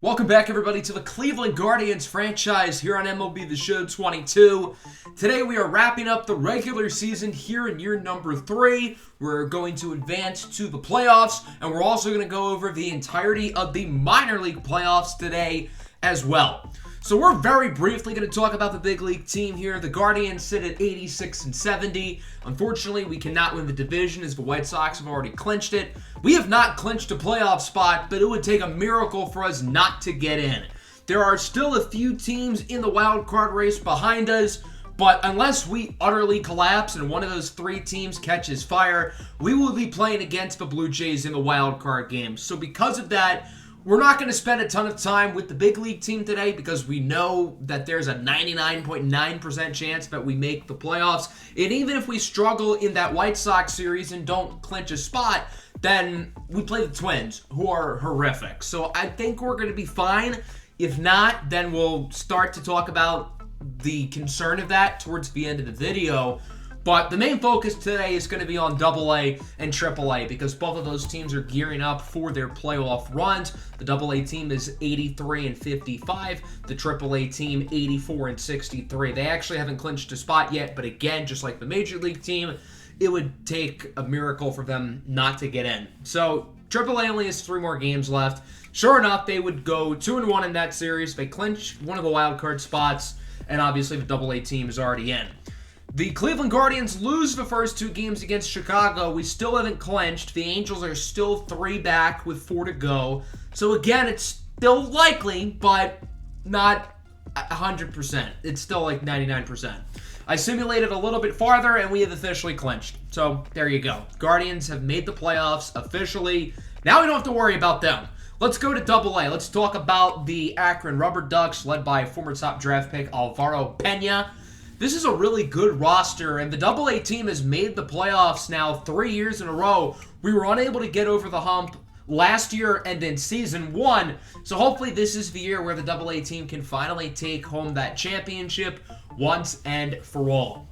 Welcome back, everybody, to the Cleveland Guardians franchise here on MLB The Show 22. Today we are wrapping up the regular season here in year number 3. We're going to advance to the playoffs, and we're also going to go over the entirety of the minor league playoffs today as well. So we're very briefly going to talk about the big league team here. The Guardians sit at 86 and 70. Unfortunately, we cannot win the division as the White Sox have already clinched it. We have not clinched a playoff spot, but it would take a miracle for us not to get in. There are still a few teams in the wild card race behind us, but unless we utterly collapse and one of those 3 teams catches fire, we will be playing against the Blue Jays in the wild card game. So because of that, we're not going to spend a ton of time with the big league team today because we know that there's a 99.9% chance that we make the playoffs. And even if we struggle in that White Sox series and don't clinch a spot, then we play the Twins, who are horrific. So I think we're going to be fine. If not, then we'll start to talk about the concern of that towards the end of the video. But the main focus today is going to be on AA and AAA because both of those teams are gearing up for their playoff runs. The AA team is 83 and 55. The AAA team 84 and 63. They actually haven't clinched a spot yet, but again, just like the Major League team, it would take a miracle for them not to get in. So AAA only has 3 more games left. Sure enough, they would go 2-1 in that series. They clinch one of the wild card spots, and obviously the AA team is already in. The Cleveland Guardians lose the first 2 games against Chicago. We still haven't clinched. The Angels are still 3 back with 4 to go. So again, it's still likely, but not 100%. It's still like 99%. I simulated a little bit farther, and we have officially clinched. So there you go. Guardians have made the playoffs officially. Now we don't have to worry about them. Let's go to AA. Let's talk about the Akron Rubber Ducks, led by former top draft pick Alvaro Pena. This is a really good roster, and the AA team has made the playoffs now 3 years in a row. We were unable to get over the hump last year and in season 1, so hopefully this is the year where the AA team can finally take home that championship once and for all.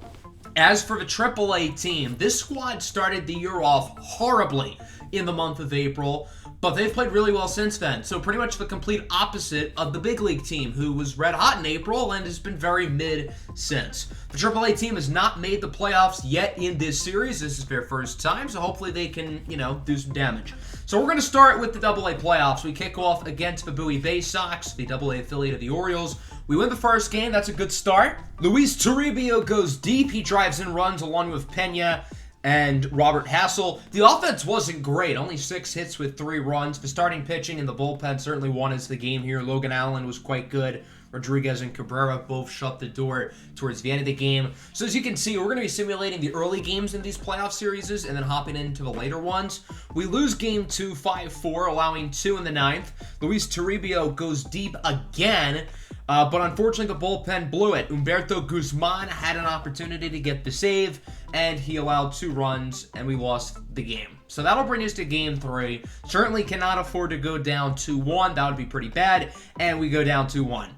As for the AAA team, this squad started the year off horribly in the month of April, but they've played really well since then. So pretty much the complete opposite of the big league team, who was red hot in April and has been very mid since. The AAA team has not made the playoffs yet in this series. This is their first time, so hopefully they can, do some damage. So we're going to start with the AA playoffs. We kick off against the Bowie Bay Sox, the AA affiliate of the Orioles. We win the first game. That's a good start. Luis Toribio goes deep. He drives in runs along with Pena and Robert Hassel. The offense wasn't great. Only 6 hits with 3 runs. The starting pitching and the bullpen certainly won us the game here. Logan Allen was quite good. Rodriguez and Cabrera both shut the door towards the end of the game. So as you can see, we're going to be simulating the early games in these playoff series and then hopping into the later ones. We lose game 2, 5-4, allowing 2 in the 9th. Luis Toribio goes deep again. But unfortunately, the bullpen blew it. Humberto Guzman had an opportunity to get the save, and he allowed 2 runs, and we lost the game. So that'll bring us to game 3. Certainly cannot afford to go down 2-1. That would be pretty bad. And we go down 2-1.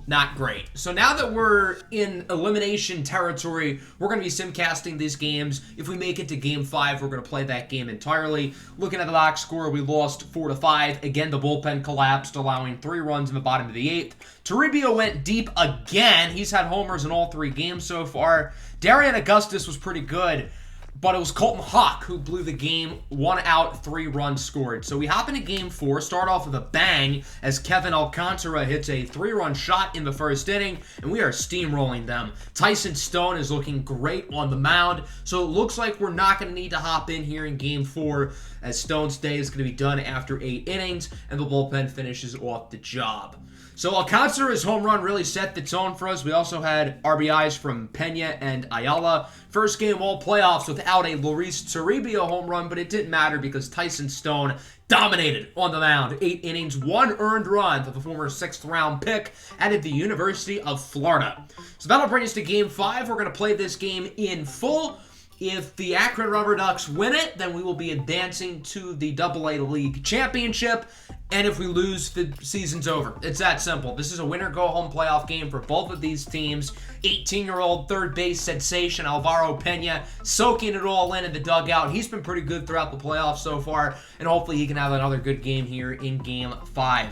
Not great. So now that we're in elimination territory, we're going to be simcasting these games. If we make it to game 5, we're going to play that game entirely. Looking at the box score, we lost 4-5. Again, the bullpen collapsed, allowing 3 runs in the bottom of the 8th. Toribio went deep again. He's had homers in all 3 games so far. Darian Augustus was pretty good, but it was Colton Hawk who blew the game. 1 out, 3 runs scored. So we hop into game 4, start off with a bang as Kevin Alcantara hits a 3-run shot in the first inning, and we are steamrolling them. Tyson Stone is looking great on the mound, so it looks like we're not going to need to hop in here in game 4 as Stone's day is going to be done after 8 innings, and the bullpen finishes off the job. So Alcantara's home run really set the tone for us. We also had RBIs from Pena and Ayala. First game all playoffs without a Luis Toribio home run, but it didn't matter because Tyson Stone dominated on the mound. 8 innings, 1 earned run for the former 6th-round pick out of the University of Florida. So that'll bring us to game 5. We're going to play this game in full. If the Akron Rubber Ducks win it, then we will be advancing to the AA League Championship. And if we lose, the season's over. It's that simple. This is a winner-go-home playoff game for both of these teams. 18-year-old third base sensation Alvaro Pena soaking it all in the dugout. He's been pretty good throughout the playoffs so far, and hopefully he can have another good game here in Game 5.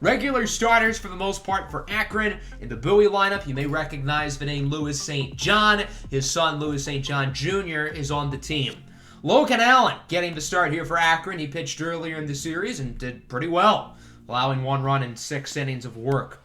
Regular starters for the most part for Akron. In the Bowie lineup, you may recognize the name Louis St. John. His son, Louis St. John Jr., is on the team. Logan Allen getting the start here for Akron. He pitched earlier in the series and did pretty well, allowing 1 run in 6 innings of work.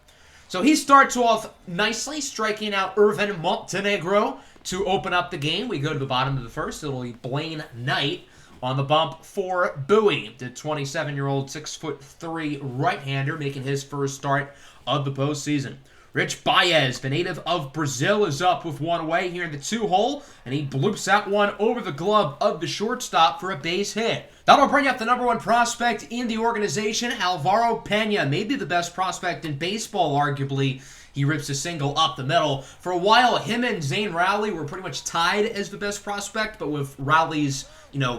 So he starts off nicely, striking out Irvin Montenegro to open up the game. We go to the bottom of the first. It'll be Blaine Knight on the bump for Bowie, the 27-year-old 6'3" right-hander making his first start of the postseason. Rich Baez, the native of Brazil, is up with 1 away here in the 2-hole, and he bloops that one over the glove of the shortstop for a base hit. That'll bring up the number 1 prospect in the organization, Alvaro Pena, maybe the best prospect in baseball, arguably. He rips a single up the middle. For a while, him and Zane Rowley were pretty much tied as the best prospect, but with Rowley's,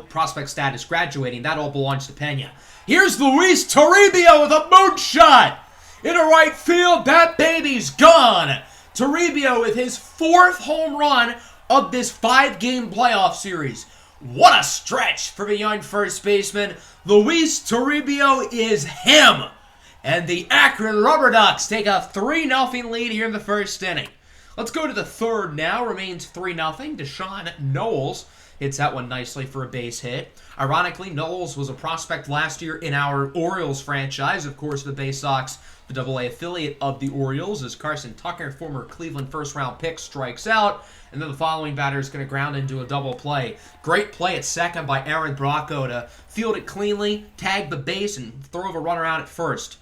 prospect status graduating, that all belongs to Pena. Here's Luis Toribio with a moonshot! Into right field, that baby's gone! Toribio with his 4th home run of this 5-game playoff series. What a stretch for the young first baseman. Luis Toribio is him! And the Akron Rubber Ducks take a 3-0 lead here in the first inning. Let's go to the third now. Remains 3-0. Deshaun Knowles hits that one nicely for a base hit. Ironically, Knowles was a prospect last year in our Orioles franchise. Of course, the Bay Sox, the AA affiliate of the Orioles, as Carson Tucker, former Cleveland first-round pick, strikes out. And then the following batter is going to ground into a double play. Great play at second by Aaron Bracco to field it cleanly, tag the base, and throw the runner out at first.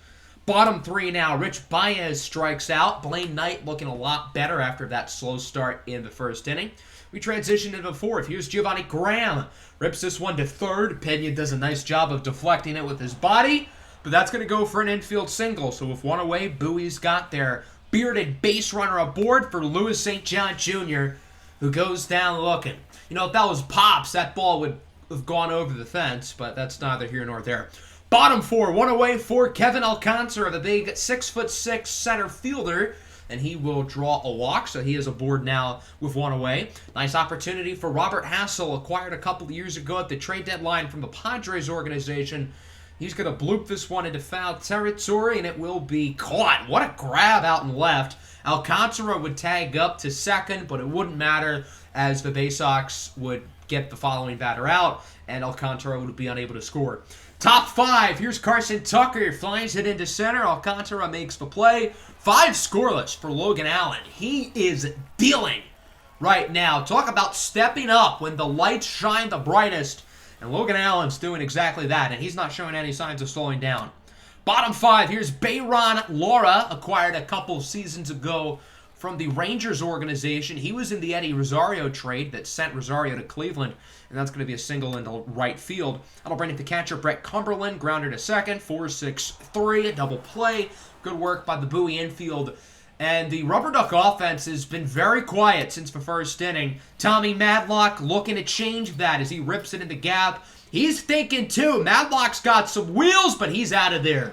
Bottom 3 now. Rich Baez strikes out. Blaine Knight looking a lot better after that slow start in the first inning. We transition into the 4th. Here's Giovanni Graham. Rips this one to third. Pena does a nice job of deflecting it with his body, but that's going to go for an infield single. So with 1 away, Bowie's got their bearded base runner aboard for Louis St. John Jr., who goes down looking. If that was Pops, that ball would have gone over the fence, but that's neither here nor there. Bottom 4, 1 away for Kevin Alcantara, the big 6'6" center fielder, and he will draw a walk, so he is aboard now with 1 away. Nice opportunity for Robert Hassel, acquired a couple of years ago at the trade deadline from the Padres organization. He's going to bloop this one into foul territory, and it will be caught. What a grab out and left. Alcantara would tag up to second, but it wouldn't matter as the Bay Sox would get the following batter out, and Alcantara would be unable to score. Top 5, here's Carson Tucker, flies it into center. Alcantara makes the play. 5 scoreless for Logan Allen. He is dealing right now. Talk about stepping up when the lights shine the brightest. And Logan Allen's doing exactly that, and he's not showing any signs of slowing down. Bottom 5, here's Bayron Laura, acquired a couple seasons ago from the Rangers organization. He was in the Eddie Rosario trade that sent Rosario to Cleveland, and that's going to be a single into right field. That'll bring it to catcher Brett Cumberland, grounder to second, 4-6-3, a double play. Good work by the Bowie infield. And the Rubber Duck offense has been very quiet since the first inning. Tommy Madlock looking to change that as he rips it in the gap. He's thinking too. Madlock's got some wheels, but he's out of there.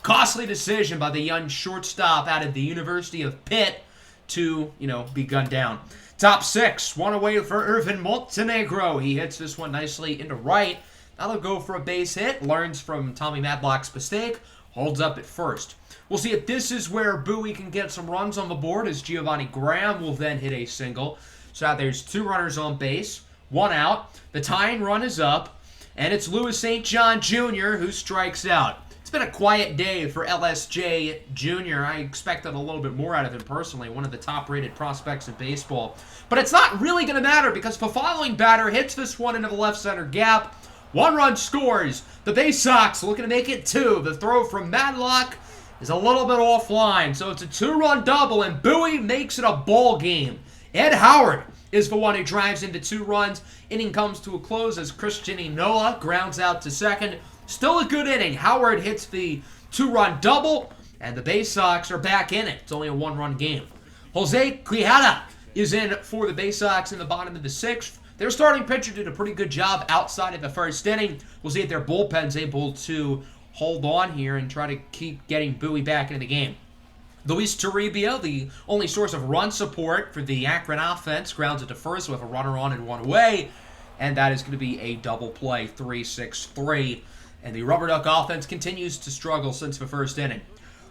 Costly decision by the young shortstop out of the University of Pitt to, be gunned down. Top 6, 1 away for Irvin Montenegro. He hits this one nicely into right. That'll go for a base hit. Learns from Tommy Madlock's mistake. Holds up at first. We'll see if this is where Bowie can get some runs on the board, as Giovanni Graham will then hit a single. So now there's 2 runners on base, 1 out. The tying run is up, and it's Louis St. John Jr. who strikes out. It's been a quiet day for LSJ Jr. I expected a little bit more out of him personally, one of the top-rated prospects in baseball. But it's not really going to matter because the following batter hits this one into the left center gap. 1 run scores. The Bay Sox looking to make it 2. The throw from Madlock is a little bit offline, so it's a 2-run double, and Bowie makes it a ball game. Ed Howard is the one who drives into 2 runs. Inning comes to a close as Christian Enola grounds out to second. Still a good inning. Howard hits the 2-run double, and the Bay Sox are back in it. It's only a 1-run game. Jose Quijada is in for the Bay Sox in the bottom of the 6th. Their starting pitcher did a pretty good job outside of the first inning. We'll see if their bullpen's able to hold on here and try to keep getting Bowie back into the game. Luis Toribio, the only source of run support for the Akron offense, grounds it to first with a runner on and 1 away. And that is going to be a double play, 3-6-3. And the Rubber Duck offense continues to struggle since the first inning.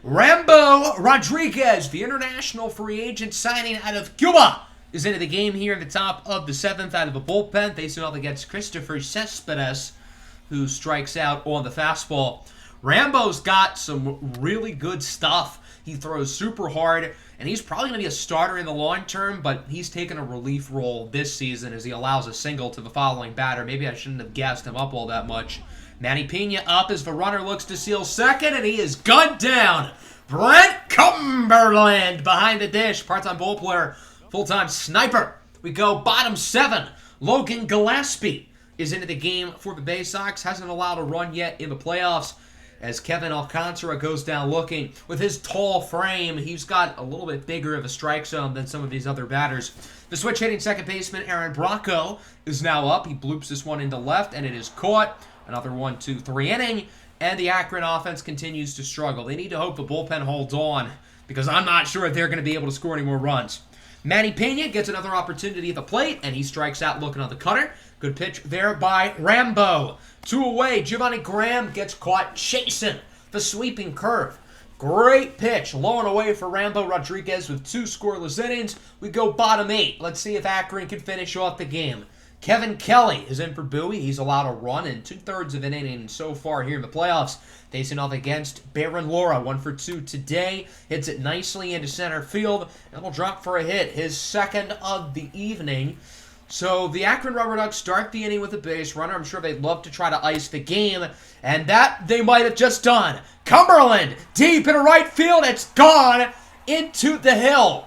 Rambo Rodriguez, the international free agent signing out of Cuba, is into the game here in the top of the 7th out of the bullpen, facing off against Christopher Cespedes, who strikes out on the fastball. Rambo's got some really good stuff. He throws super hard, and he's probably going to be a starter in the long term, but he's taken a relief role this season as he allows a single to the following batter. Maybe I shouldn't have gassed him up all that much. Manny Pena up as the runner looks to steal second, and he is gunned down. Brent Cumberland behind the dish. Part-time ball player, full-time sniper. We go bottom 7. Logan Gillespie is into the game for the Bay Sox. Hasn't allowed a run yet in the playoffs as Kevin Alcantara goes down looking. With his tall frame, he's got a little bit bigger of a strike zone than some of these other batters. The switch-hitting second baseman, Aaron Bracco, is now up. He bloops this one into left, and it is caught. Another 1-2-3 inning, and the Akron offense continues to struggle. They need to hope the bullpen holds on, because I'm not sure if they're going to be able to score any more runs. Manny Pena gets another opportunity at the plate, and he strikes out looking on the cutter. Good pitch there by Rambo. 2 away, Giovanni Graham gets caught chasing the sweeping curve. Great pitch, low and away for Rambo Rodriguez with 2 scoreless innings. We go bottom 8. Let's see if Akron can finish off the game. Kevin Kelly is in for Bowie. He's allowed a run in 2/3 of an inning so far here in the playoffs. Facing off against Baron Laura. 1 for 2 today. Hits it nicely into center field. And will drop for a hit. His second of the evening. So the Akron Rubber Ducks start the inning with a base runner. I'm sure they'd love to try to ice the game. And that they might have just done. Cumberland deep in right field. It's gone into the hill.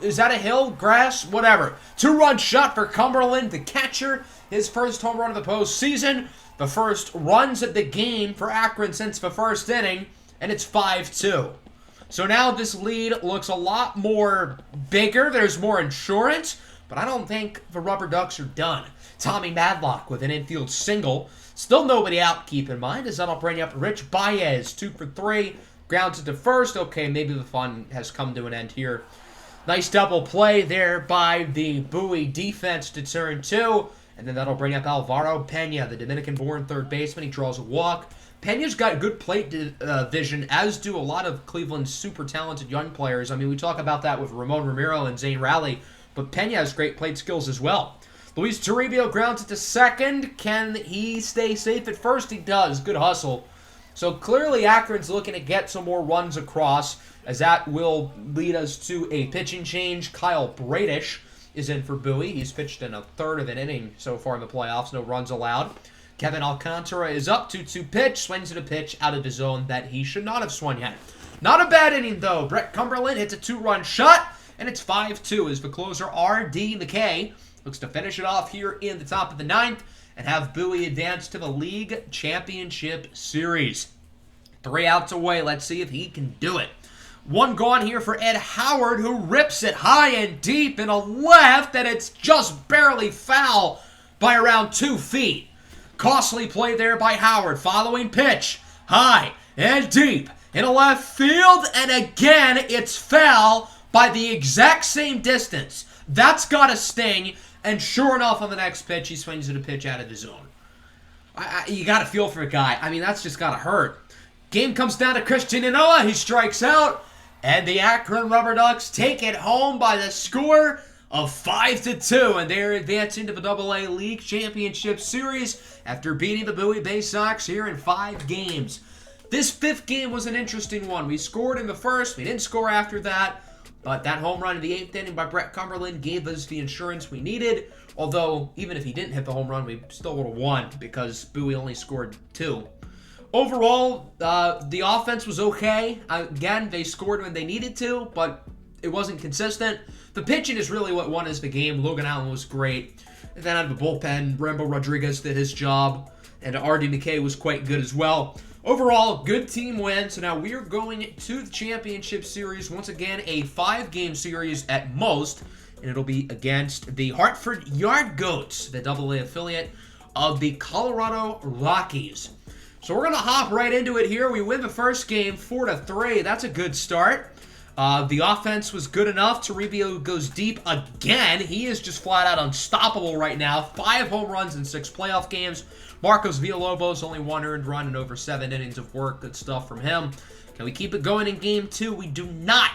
Is that a hill? Grass? Whatever. 2-run shot for Cumberland, the catcher. His first home run of the postseason. The first runs of the game for Akron since the first inning. And it's 5-2. So now this lead looks a lot more bigger. There's more insurance. But I don't think the Rubber Ducks are done. Tommy Madlock with an infield single. Still nobody out, keep in mind, as that'll bring up Rich Baez. 2 for 3. Grounds it to first. Okay, maybe the fun has come to an end here. Nice double play there by the Bowie defense to turn 2. And then that'll bring up Alvaro Pena, the Dominican-born third baseman. He draws a walk. Pena's got good plate vision, as do a lot of Cleveland's super talented young players. I mean, we talk about that with Ramon Romero and Zane Raleigh, but Pena has great plate skills as well. Luis Toribio grounds it to second. Can he stay safe at first? He does. Good hustle. So clearly Akron's looking to get some more runs across, as that will lead us to a pitching change. Kyle Bradish is in for Bowie. He's pitched in 1/3 of an inning so far in the playoffs. No runs allowed. Kevin Alcantara is up. 2-2 pitch. Swings at a pitch out of the zone that he should not have swung at. Not a bad inning, though. Brett Cumberland hits a 2-run shot, and it's 5-2 as the closer R.D. McKay looks to finish it off here in the top of the 9th and have Bowie advance to the League Championship Series. 3 outs away. Let's see if he can do it. 1 gone here for Ed Howard, who rips it high and deep in a left, and it's just barely foul by around 2 feet. Costly play there by Howard. Following pitch. High and deep in a left field, and again, it's foul by the exact same distance. That's got to sting, and sure enough, on the next pitch, he swings at a pitch out of the zone. You got to feel for a guy. I mean, that's just got to hurt. Game comes down to Christian Inoa. He strikes out, and the Akron Rubber Ducks take it home by the score of 5-2, and they're advancing to the AA League Championship Series after beating the Bowie Bay Sox here in 5 games. This 5th game was an interesting one. We scored in the first. We didn't score after that. But that home run in the 8th inning by Brett Cumberland gave us the insurance we needed. Although, even if he didn't hit the home run, we still would have won because Bowie only scored 2. Overall, the offense was okay. Again, they scored when they needed to, but it wasn't consistent. The pitching is really what won us the game. Logan Allen was great. And then out of the bullpen, Rambo Rodriguez did his job, and R.D. McKay was quite good as well. Overall, good team win. So now we are going to the championship series. Once again, a 5-game series at most. And it'll be against the Hartford Yard Goats, the AA affiliate of the Colorado Rockies. So we're going to hop right into it here. We win the first game 4-3. That's a good start. The offense was good enough. Toribio goes deep again. He is just flat out unstoppable right now. 5 home runs in 6 playoff games. Marcos Villalobos, only 1 earned run and over 7 innings of work. Good stuff from him. Can we keep it going in Game 2? We do not.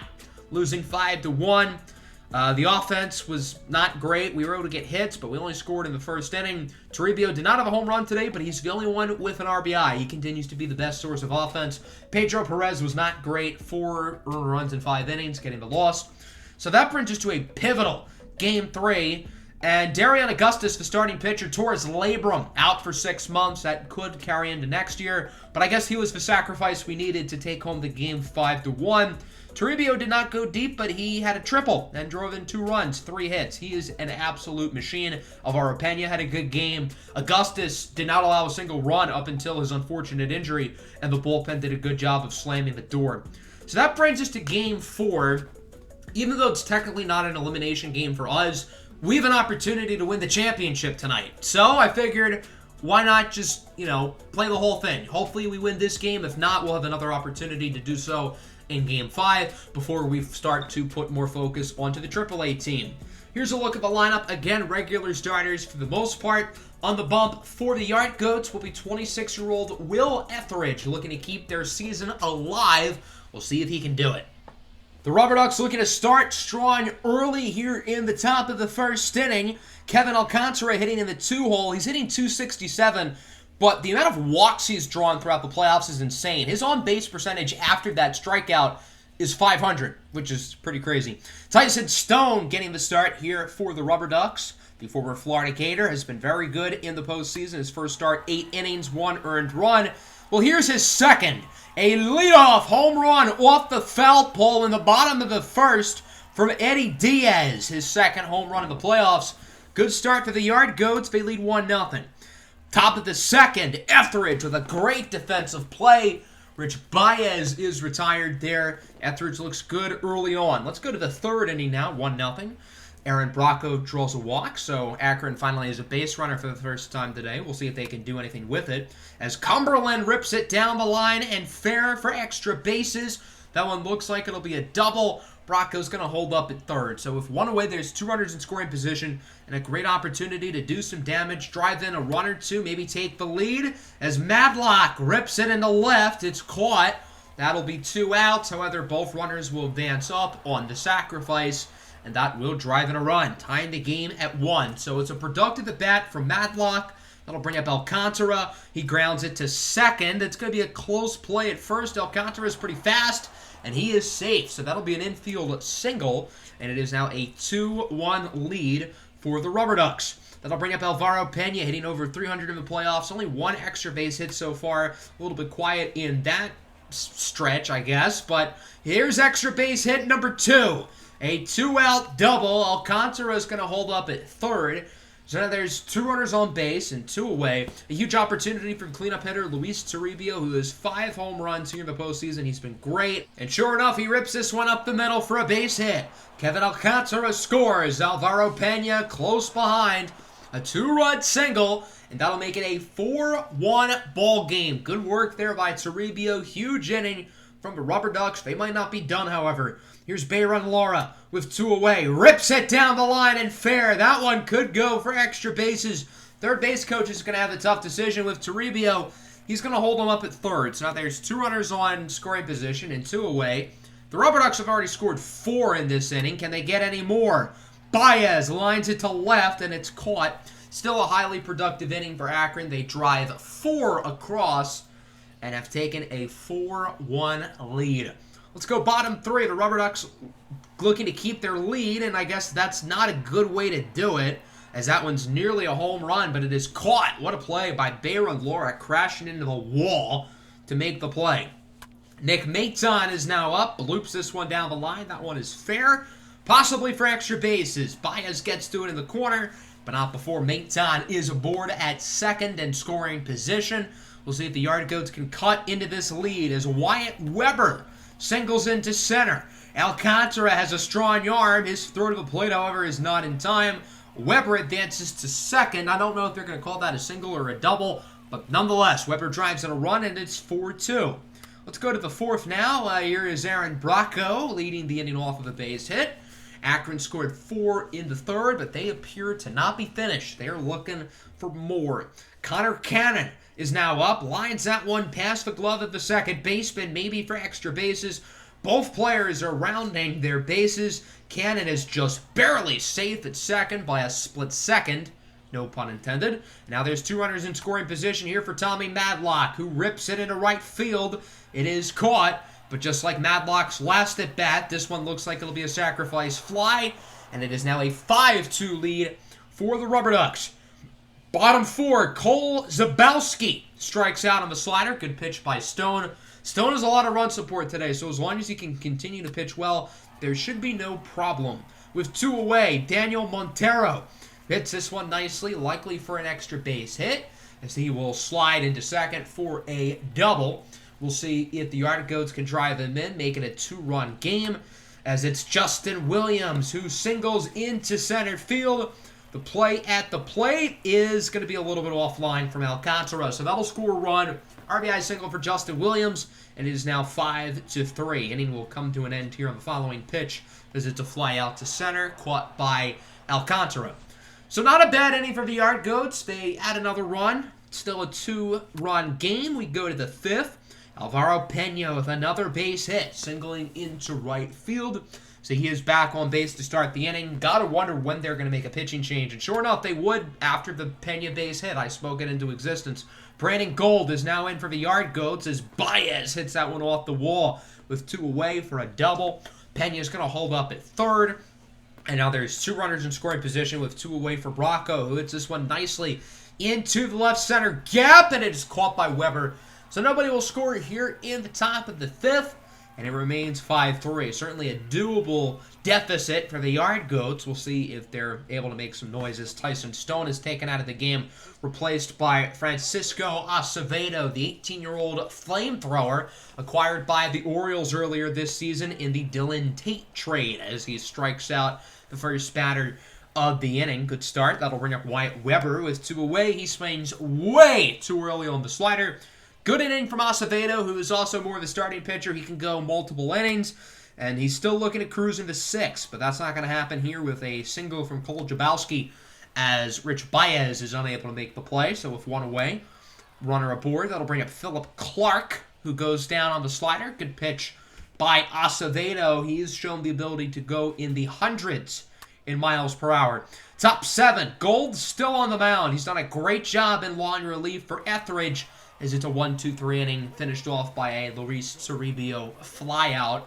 Losing 5-1. The offense was not great. We were able to get hits, but we only scored in the first inning. Toribio did not have a home run today, but he's the only one with an RBI. He continues to be the best source of offense. Pedro Perez was not great. 4 earned runs in 5 innings, getting the loss. So that brings us to a pivotal Game 3. And Darian Augustus, the starting pitcher, tore his labrum out for 6 months. That could carry into next year. But I guess he was the sacrifice we needed to take home the game 5-1. Toribio did not go deep, but he had a triple and drove in 2 runs, 3 hits. He is an absolute machine. Alvaro Pena had a good game. Augustus did not allow a single run up until his unfortunate injury, and the bullpen did a good job of slamming the door. So that brings us to Game 4. Even though it's technically not an elimination game for us, we have an opportunity to win the championship tonight. So I figured, why not just, play the whole thing? Hopefully we win this game. If not, we'll have another opportunity to do so in Game 5 before we start to put more focus onto the AAA team. Here's a look at the lineup. Again, regular starters for the most part. On the bump for the Yard Goats will be 26-year-old Will Etheridge, looking to keep their season alive. We'll see if he can do it. The Rubber Ducks looking to start strong early here in the top of the first inning. Kevin Alcantara hitting in the 2-hole. He's hitting .267, but the amount of walks he's drawn throughout the playoffs is insane. His on-base percentage after that strikeout is .500, which is pretty crazy. Tyson Stone getting the start here for the Rubber Ducks. The former Florida Gator has been very good in the postseason. His first start, 8 innings, 1 earned run. Well, here's his second. A leadoff home run off the foul pole in the bottom of the first from Eddie Diaz. His second home run in the playoffs. Good start for the Yard Goats. They lead 1-0. Top of the second, Etheridge with a great defensive play. Rich Baez is retired there. Etheridge looks good early on. Let's go to the third inning now, 1-0. Aaron Bracco draws a walk, so Akron finally is a base runner for the first time today. We'll see if they can do anything with it. As Cumberland rips it down the line and fair for extra bases. That one looks like it'll be a double. Bracco's going to hold up at third. So with 1 away, there's 2 runners in scoring position and a great opportunity to do some damage, drive in a run or 2, maybe take the lead. As Madlock rips it into left, it's caught. That'll be 2 outs. However, both runners will advance up on the sacrifice, and that will drive in a run, tying the game at 1. So it's a productive at-bat from Madlock. That'll bring up Alcantara. He grounds it to second. It's going to be a close play at first. Alcantara is pretty fast, and he is safe. So that'll be an infield single, and it is now a 2-1 lead for the Rubber Ducks. That'll bring up Alvaro Pena, hitting over 300 in the playoffs. Only 1 extra base hit so far. A little bit quiet in that stretch, I guess. But here's extra base hit number 2. A 2-out double. Alcantara is going to hold up at third. So now there's 2 runners on base and 2 away. A huge opportunity for cleanup hitter Luis Toribio, who has 5 home runs here in the postseason. He's been great. And sure enough, he rips this one up the middle for a base hit. Kevin Alcantara scores. Alvaro Pena close behind. A 2-run single, and that'll make it a 4-1 ball game. Good work there by Toribio. Huge inning from the Rubber Ducks. They might not be done, however. Here's Bayron Lara with 2 away. Rips it down the line and fair. That one could go for extra bases. Third base coach is going to have a tough decision with Toribio. He's going to hold him up at third. So now there's 2 runners on scoring position and 2 away. The Rubber Ducks have already scored 4 in this inning. Can they get any more? Baez lines it to left, and it's caught. Still a highly productive inning for Akron. They drive 4 across and have taken a 4-1 lead. Let's go bottom 3. The Rubber Ducks looking to keep their lead, and I guess that's not a good way to do it, as that one's nearly a home run, but it is caught. What a play by Bayron Lara, crashing into the wall to make the play. Nick Maton is now up, loops this one down the line. That one is fair, possibly for extra bases. Baez gets to it in the corner, but not before Maton is aboard at second and scoring position. We'll see if the Yard Goats can cut into this lead as Wyatt Weber singles into center. Alcantara has a strong arm. His throw to the plate, however, is not in time. Weber advances to second. I don't know if they're going to call that a single or a double, but nonetheless, Weber drives in a run, and it's 4-2. Let's go to the 4th now. Here is Aaron Bracco leading the inning off of a base hit. Akron scored 4 in the 3rd, but they appear to not be finished. They are looking for more. Connor Cannon is now up. Lines that one past the glove of the second baseman, maybe for extra bases. Both players are rounding their bases. Cannon is just barely safe at second by a split second. No pun intended. Now there's 2 runners in scoring position here for Tommy Madlock, who rips it into right field. It is caught, but just like Madlock's last at bat, this one looks like it'll be a sacrifice fly, and it is now a 5-2 lead for the Rubber Ducks. Bottom 4, Cole Zabowski strikes out on the slider. Good pitch by Stone. Stone has a lot of run support today, so as long as he can continue to pitch well, there should be no problem. With 2 away, Daniel Montero hits this one nicely, likely for an extra base hit, as he will slide into second for a double. We'll see if the Yard Goats can drive him in, make it a 2-run game, as it's Justin Williams who singles into center field. The play at the plate is going to be a little bit offline from Alcantara, so that'll score a run. RBI single for Justin Williams, and it is now 5-3. Inning will come to an end here on the following pitch, as it's a fly out to center, caught by Alcantara. So not a bad inning for the Yard Goats. They add another run. Still a 2-run game. We go to the 5th. Alvaro Pena with another base hit, singling into right field. So he is back on base to start the inning. Gotta wonder when they're going to make a pitching change. And sure enough, they would after the Pena base hit. I spoke it into existence. Brandon Gold is now in for the Yard Goats as Baez hits that one off the wall with 2 away for a double. Pena's going to hold up at third. And now there's 2 runners in scoring position with 2 away for Bracco, who hits this one nicely into the left center gap, and it is caught by Weber. So nobody will score here in the top of the 5th, and it remains 5-3. Certainly a doable deficit for the Yard Goats. We'll see if they're able to make some noises. Tyson Stone is taken out of the game, replaced by Francisco Acevedo, the 18-year-old flamethrower, acquired by the Orioles earlier this season in the Dylan Tate trade, as he strikes out the first batter of the inning. Good start. That'll bring up Wyatt Weber with 2 away. He swings way too early on the slider. Good inning from Acevedo, who is also more of the starting pitcher. He can go multiple innings, and he's still looking at cruising to 6, but that's not going to happen here with a single from Cole Zabowski, as Rich Baez is unable to make the play. So with 1 away, runner aboard. That'll bring up Philip Clark, who goes down on the slider. Good pitch by Acevedo. He's shown the ability to go in the hundreds in miles per hour. Top 7, Gold still on the mound. He's done a great job in long relief for Etheridge, as it's a 1-2-3 inning, finished off by a Luis Toribio flyout.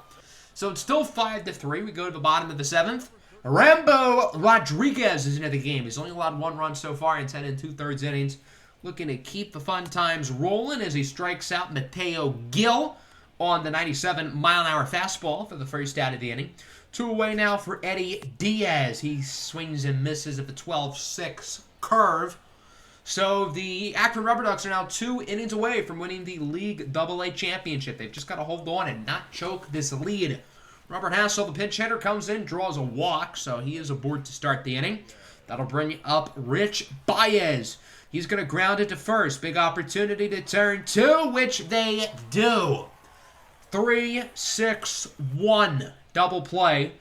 So it's still 5-3. We go to the bottom of the 7th. Rambo Rodriguez is into the game. He's only allowed 1 run so far in 10 2/3 innings. Looking to keep the fun times rolling as he strikes out Mateo Gil on the 97-mile-an-hour fastball for the first out of the inning. 2 away now for Eddie Diaz. He swings and misses at the 12-6 curve. So the Akron Rubber Ducks are now 2 innings away from winning the League AA championship. They've just got to hold on and not choke this lead. Robert Hassel, the pinch hitter, comes in, draws a walk, so he is aboard to start the inning. That'll bring up Rich Baez. He's going to ground it to first. Big opportunity to turn 2, which they do. 3-6-1 double play.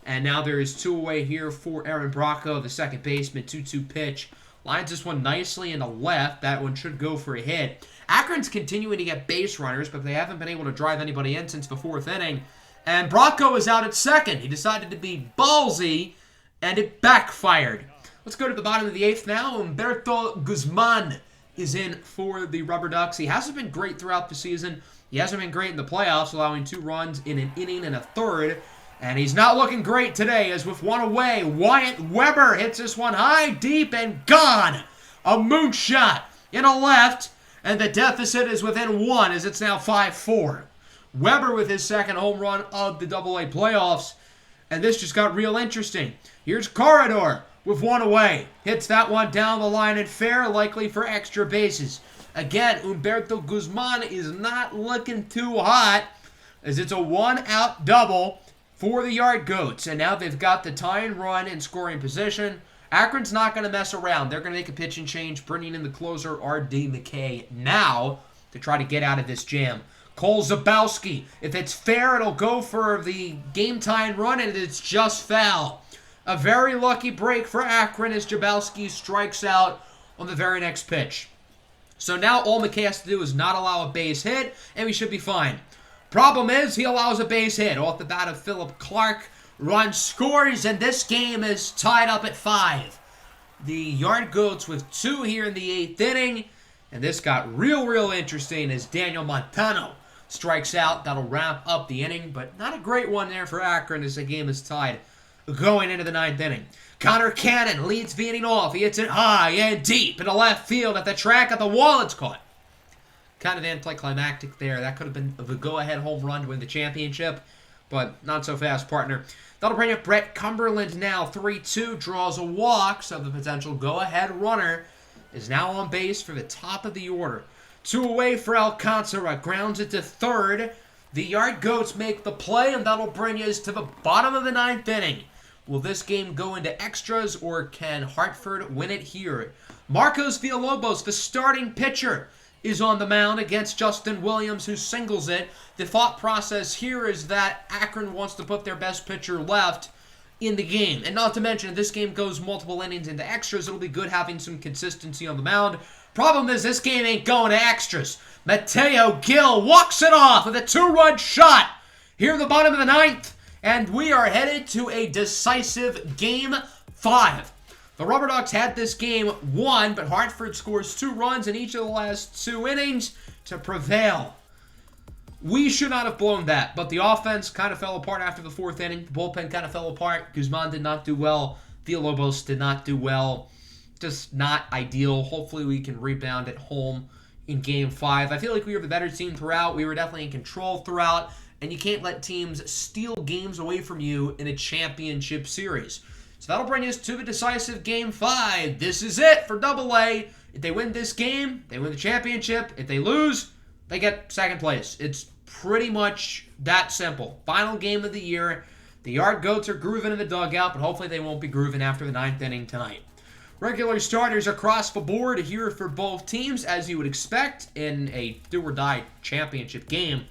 And now there is 2 away here for Aaron Bracco, the second baseman. 2-2 pitch. Lines this one nicely in the left. That one should go for a hit. Akron's continuing to get base runners, but they haven't been able to drive anybody in since the 4th inning. And Bracco is out at second. He decided to be ballsy, and it backfired. Let's go to the bottom of the 8th now. Humberto Guzman is in for the Rubber Ducks. He hasn't been great throughout the season. He hasn't been great in the playoffs, allowing 2 runs in an inning and a third. And he's not looking great today, as with 1 away, Wyatt Weber hits this one high, deep, and gone. A moonshot in a left, and the deficit is within 1, as it's now 5-4. Weber with his second home run of the AA playoffs, and this just got real interesting. Here's Corridor with 1 away. Hits that one down the line and fair, likely for extra bases. Again, Humberto Guzman is not looking too hot, as it's a 1-out double for the Yard Goats. And now they've got the tying run in scoring position. Akron's not going to mess around. They're going to make a pitching change, bringing in the closer, R.D. McKay, now to try to get out of this jam. Cole Zabowski. If it's fair, it'll go for the game-tying run, and it's just foul. A very lucky break for Akron as Zabowski strikes out on the very next pitch. So now all McKay has to do is not allow a base hit, and we should be fine. Problem is, he allows a base hit off the bat of Philip Clark. Run scores, and this game is tied up at 5. The Yard Goats with 2 here in the 8th inning, and this got real interesting as Daniel Montano strikes out. That'll wrap up the inning, but not a great one there for Akron as the game is tied going into the 9th inning. Connor Cannon leads the inning off. He hits it high and deep into left field at the track of the wall. It's caught. Kind of anticlimactic there. That could have been the go-ahead home run to win the championship, but not so fast, partner. That'll bring up Brett Cumberland now. 3-2, draws a walk, so the potential go-ahead runner is now on base for the top of the order. 2 away for Alcantara. Grounds it to third. The Yard Goats make the play, and that'll bring us to the bottom of the 9th inning. Will this game go into extras, or can Hartford win it here? Marcos Villalobos, the starting pitcher, is on the mound against Justin Williams, who singles it. The thought process here is that Akron wants to put their best pitcher left in the game. And not to mention, if this game goes multiple innings into extras, it'll be good having some consistency on the mound. Problem is, this game ain't going to extras. Mateo Gil walks it off with a 2-run shot here in the bottom of the 9th, and we are headed to a decisive Game 5. The Rubber Ducks had this game won, but Hartford scores 2 runs in each of the last 2 innings to prevail. We should not have blown that, but the offense kind of fell apart after the 4th inning. The bullpen kind of fell apart. Guzman did not do well. Villalobos did not do well. Just not ideal. Hopefully we can rebound at home in Game 5. I feel like we were the better team throughout. We were definitely in control throughout, and you can't let teams steal games away from you in a championship series. So that'll bring us to the decisive Game 5. This is it for AA. If they win this game, they win the championship. If they lose, they get second place. It's pretty much that simple. Final game of the year. The Yard Goats are grooving in the dugout, but hopefully they won't be grooving after the 9th inning tonight. Regular starters across the board here for both teams, as you would expect in a do-or-die championship game.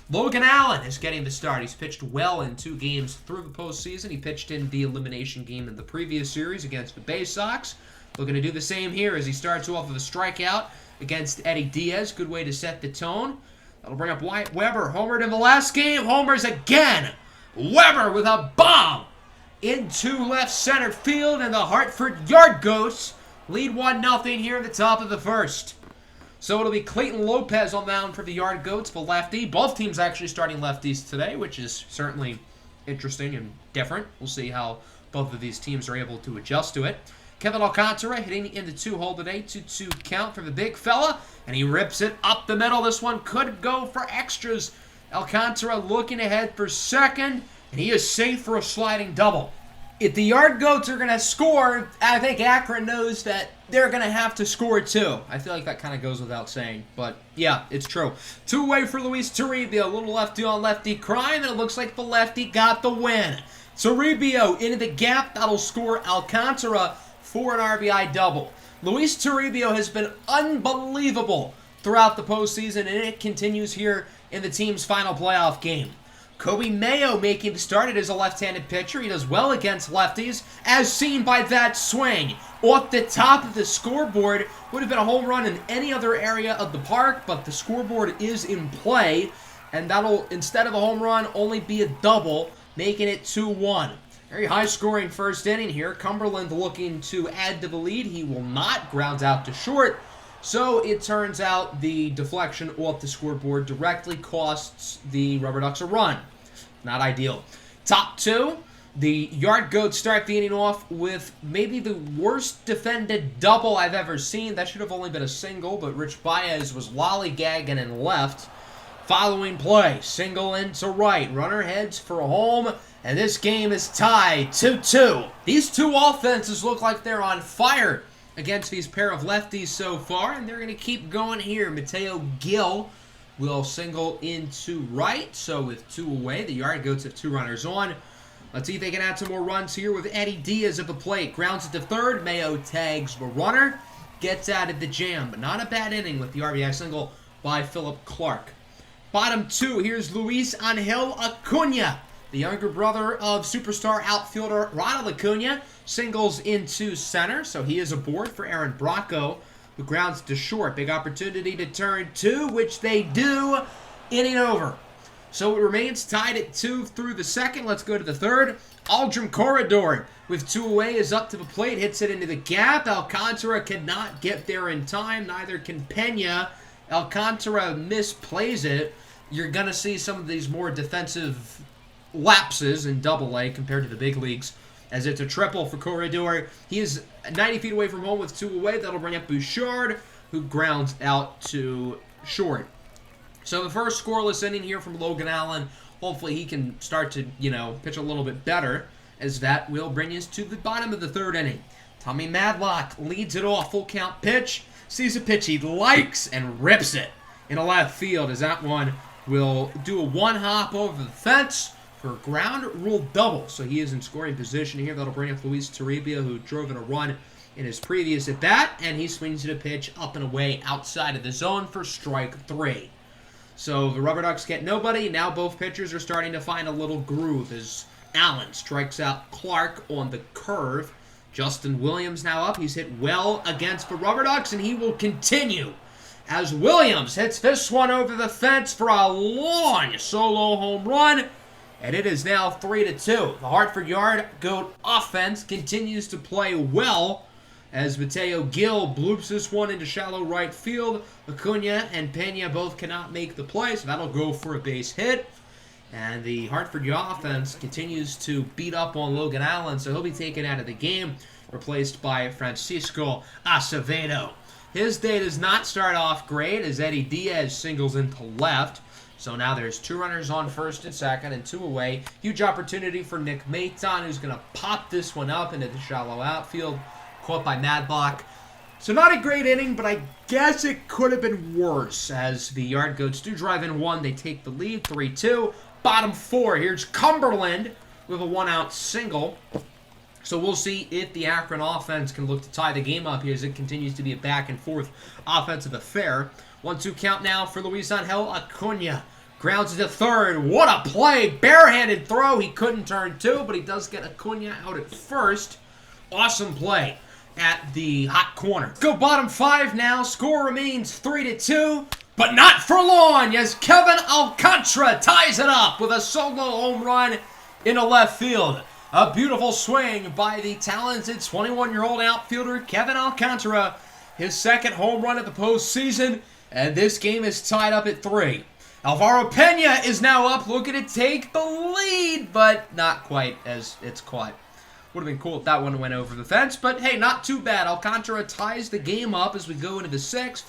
Logan Allen is getting the start. He's pitched well in 2 games through the postseason. He pitched in the elimination game in the previous series against the Bay Sox. Looking to do the same here as he starts off with a strikeout against Eddie Diaz. Good way to set the tone. That'll bring up Wyatt Weber. Homered in the last game. Homers again. Weber with a bomb into left center field, and the Hartford Yard Goats lead 1-0 here at the top of the 1st. So it'll be Clayton Lopez on the mound for the Yard Goats, the lefty. Both teams actually starting lefties today, which is certainly interesting and different. We'll see how both of these teams are able to adjust to it. Kevin Alcantara hitting in the 2-hole today. 2-2 count for the big fella, and he rips it up the middle. This one could go for extras. Alcantara looking ahead for second, and he is safe for a sliding double. If the Yard Goats are going to score, I think Akron knows that they're going to have to score too. I feel like that kind of goes without saying, but yeah, it's true. 2 away for Luis Toribio, a little lefty on lefty crime, and it looks like the lefty got the win. Toribio into the gap, that'll score Alcantara for an RBI double. Luis Toribio has been unbelievable throughout the postseason, and it continues here in the team's final playoff game. Kobe Mayo making the start. It is a left-handed pitcher. He does well against lefties, as seen by that swing. Off the top of the scoreboard, would have been a home run in any other area of the park, but the scoreboard is in play, and that'll, instead of a home run, only be a double, making it 2-1. Very high-scoring first inning here. Cumberland looking to add to the lead. He will not. Grounds out to short. So it turns out the deflection off the scoreboard directly costs the Rubber Ducks a run. Not ideal. Top 2, the Yard Goats start the inning off with maybe the worst defended double I've ever seen. That should have only been a single, but Rich Baez was lollygagging and left. Following play, single into right. Runner heads for home, and this game is tied 2-2. These 2 offenses look like they're on fire against these pair of lefties so far, and they're going to keep going here. Mateo Gil will single into right, so with 2 away, the Yard Goats have 2 runners on. Let's see if they can add some more runs here with Eddie Diaz at the plate. Grounds it to third. Mayo tags the runner, gets out of the jam, but not a bad inning with the RBI single by Philip Clark. Bottom 2, here's Luis Angel Acuna. The younger brother of superstar outfielder Ronald Acuna singles into center, so he is aboard for Aaron Bracco. who grounds to short. Big opportunity to turn 2, which they do. Inning over. So it remains tied at 2 through the second. Let's go to the third. Aldrin Corredor with 2 away is up to the plate, hits it into the gap. Alcantara cannot get there in time. Neither can Pena. Alcantara misplays it. You're going to see some of these more defensive lapses in Double-A compared to the big leagues, as it's a triple for Corredor. He is 90 feet away from home with 2 away. That'll bring up Bouchard, who grounds out to short. So the first scoreless inning here from Logan Allen. Hopefully he can start to, pitch a little bit better, as that will bring us to the bottom of the third inning. Tommy Madlock leads it off. Full count pitch. Sees a pitch he likes and rips it in a left field, as that one will do a one-hop over the fence for a ground rule double. So he is in scoring position here. That'll bring up Luis Toribio, who drove in a run in his previous at-bat, and he swings at a pitch up and away outside of the zone for strike 3. So the Rubber Ducks get nobody. Now both pitchers are starting to find a little groove as Allen strikes out Clark on the curve. Justin Williams now up. He's hit well against the Rubber Ducks, and he will continue as Williams hits this one over the fence for a long solo home run. And it is now 3-2. The Hartford Yard Goat offense continues to play well as Mateo Gil bloops this one into shallow right field. Acuna and Pena both cannot make the play, so that'll go for a base hit. And the Hartford offense continues to beat up on Logan Allen, so he'll be taken out of the game, replaced by Francisco Acevedo. His day does not start off great as Eddie Diaz singles into left. So now there's 2 runners on first and second and 2 away. Huge opportunity for Nick Maton, who's going to pop this one up into the shallow outfield. Caught by Madlock. So not a great inning, but I guess it could have been worse as the Yard Goats do drive in 1. They take the lead, 3-2. Bottom 4, here's Cumberland with a 1-out single. So we'll see if the Akron offense can look to tie the game up here as it continues to be a back-and-forth offensive affair. 1-2 count now for Luis Angel Acuna. Grounds to third. What a play! Barehanded throw. He couldn't turn 2, but he does get Acuna out at first. Awesome play at the hot corner. Go bottom 5 now. Score remains 3-2. But not for long, as Kevin Alcantara ties it up with a solo home run into left field. A beautiful swing by the talented 21-year-old outfielder Kevin Alcantara. His second home run of the postseason, and this game is tied up at 3. Alvaro Pena is now up, looking to take the lead, but not quite, as it's caught. Would have been cool if that one went over the fence, but hey, not too bad. Alcantara ties the game up as we go into the 6th.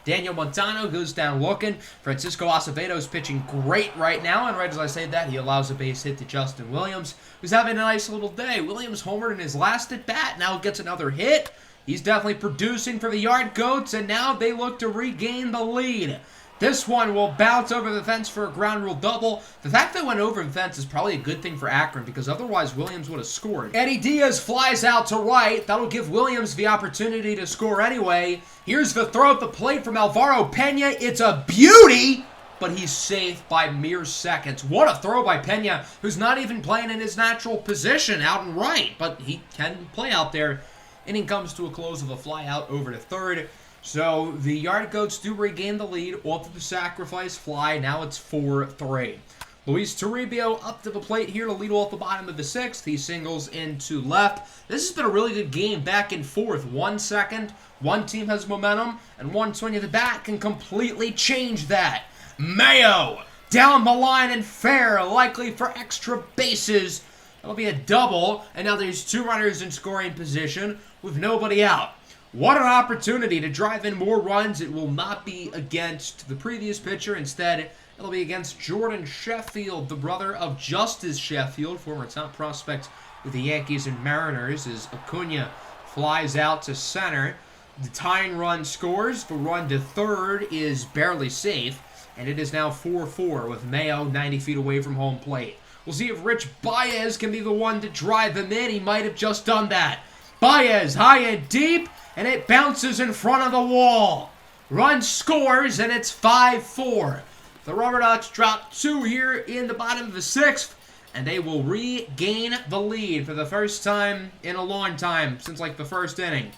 Daniel Montano goes down looking. Francisco Acevedo is pitching great right now, and right as I say that, he allows a base hit to Justin Williams, who's having a nice little day. Williams homered in his last at-bat, now gets another hit. He's definitely producing for the Yard Goats, and now they look to regain the lead. This one will bounce over the fence for a ground rule double. The fact that it went over the fence is probably a good thing for Akron because otherwise Williams would have scored. Eddie Diaz flies out to right. That'll give Williams the opportunity to score anyway. Here's the throw at the plate from Alvaro Pena. It's a beauty, but he's safe by mere seconds. What a throw by Pena, who's not even playing in his natural position out and right, but he can play out there. Inning comes to a close with a fly out over to third. So the Yard Goats do regain the lead off of the sacrifice fly. Now it's 4-3. Luis Toribio up to the plate here to lead off the bottom of the 6th. He singles into left. This has been a really good game back and forth. 1 second, one team has momentum, and one swing of the bat can completely change that. Mayo down the line and fair, likely for extra bases. That'll be a double, and now there's 2 runners in scoring position with nobody out. What an opportunity to drive in more runs. It will not be against the previous pitcher. Instead, it'll be against Jordan Sheffield, the brother of Justice Sheffield, former top prospect with the Yankees and Mariners, as Acuna flies out to center. The tying run scores. The run to third is barely safe, and it is now 4-4 with Mayo 90 feet away from home plate. We'll see if Rich Baez can be the one to drive him in. He might have just done that. Baez high and deep, and it bounces in front of the wall. Run scores, and it's 5-4. The Rubber Ducks drop 2 here in the bottom of the 6th, and they will regain the lead for the first time in a long time, since like the first inning.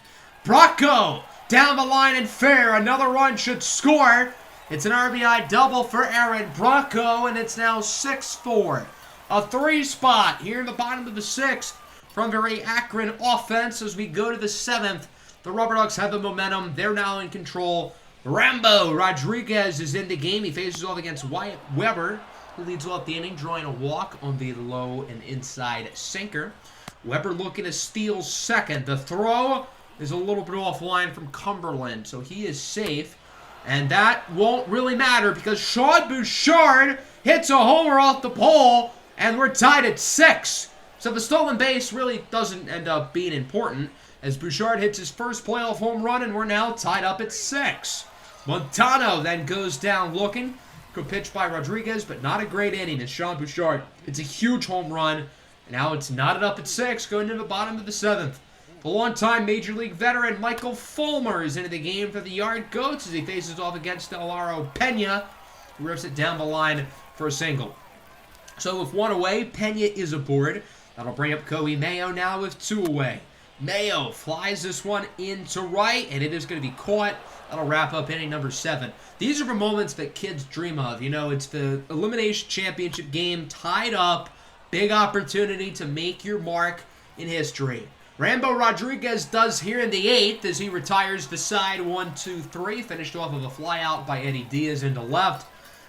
Bracco down the line and fair. Another run should score. It's an RBI double for Aaron Brocco, and it's now 6-4. A 3 spot here in the bottom of the 6th from very Akron offense as we go to the 7th. The Rubber Ducks have the momentum. They're now in control. Rambo Rodriguez is in the game. He faces off against Wyatt Weber, who leads off the inning, drawing a walk on the low and inside sinker. Weber looking to steal second. The throw is a little bit offline from Cumberland, so he is safe. And that won't really matter because Sean Bouchard hits a homer off the pole, and we're tied at 6. So the stolen base really doesn't end up being important as Bouchard hits his first playoff home run, and we're now tied up at 6. Montano then goes down looking. Good pitch by Rodriguez, but not a great inning as Sean Bouchard hits a huge home run. And now it's knotted up at 6, going to the bottom of the 7th. The longtime Major League veteran Michael Fulmer is into the game for the Yard Goats as he faces off against Delaro Pena, who rips it down the line for a single. So with 1 away, Pena is aboard. That'll bring up Kobe Mayo now with 2 away. Mayo flies this one into right, and it is going to be caught. That'll wrap up inning number 7. These are the moments that kids dream of. You know, it's the Elimination Championship game tied up. Big opportunity to make your mark in history. Rambo Rodriguez does here in the 8th as he retires the side 1-2-3. Finished off of a flyout by Eddie Diaz into left.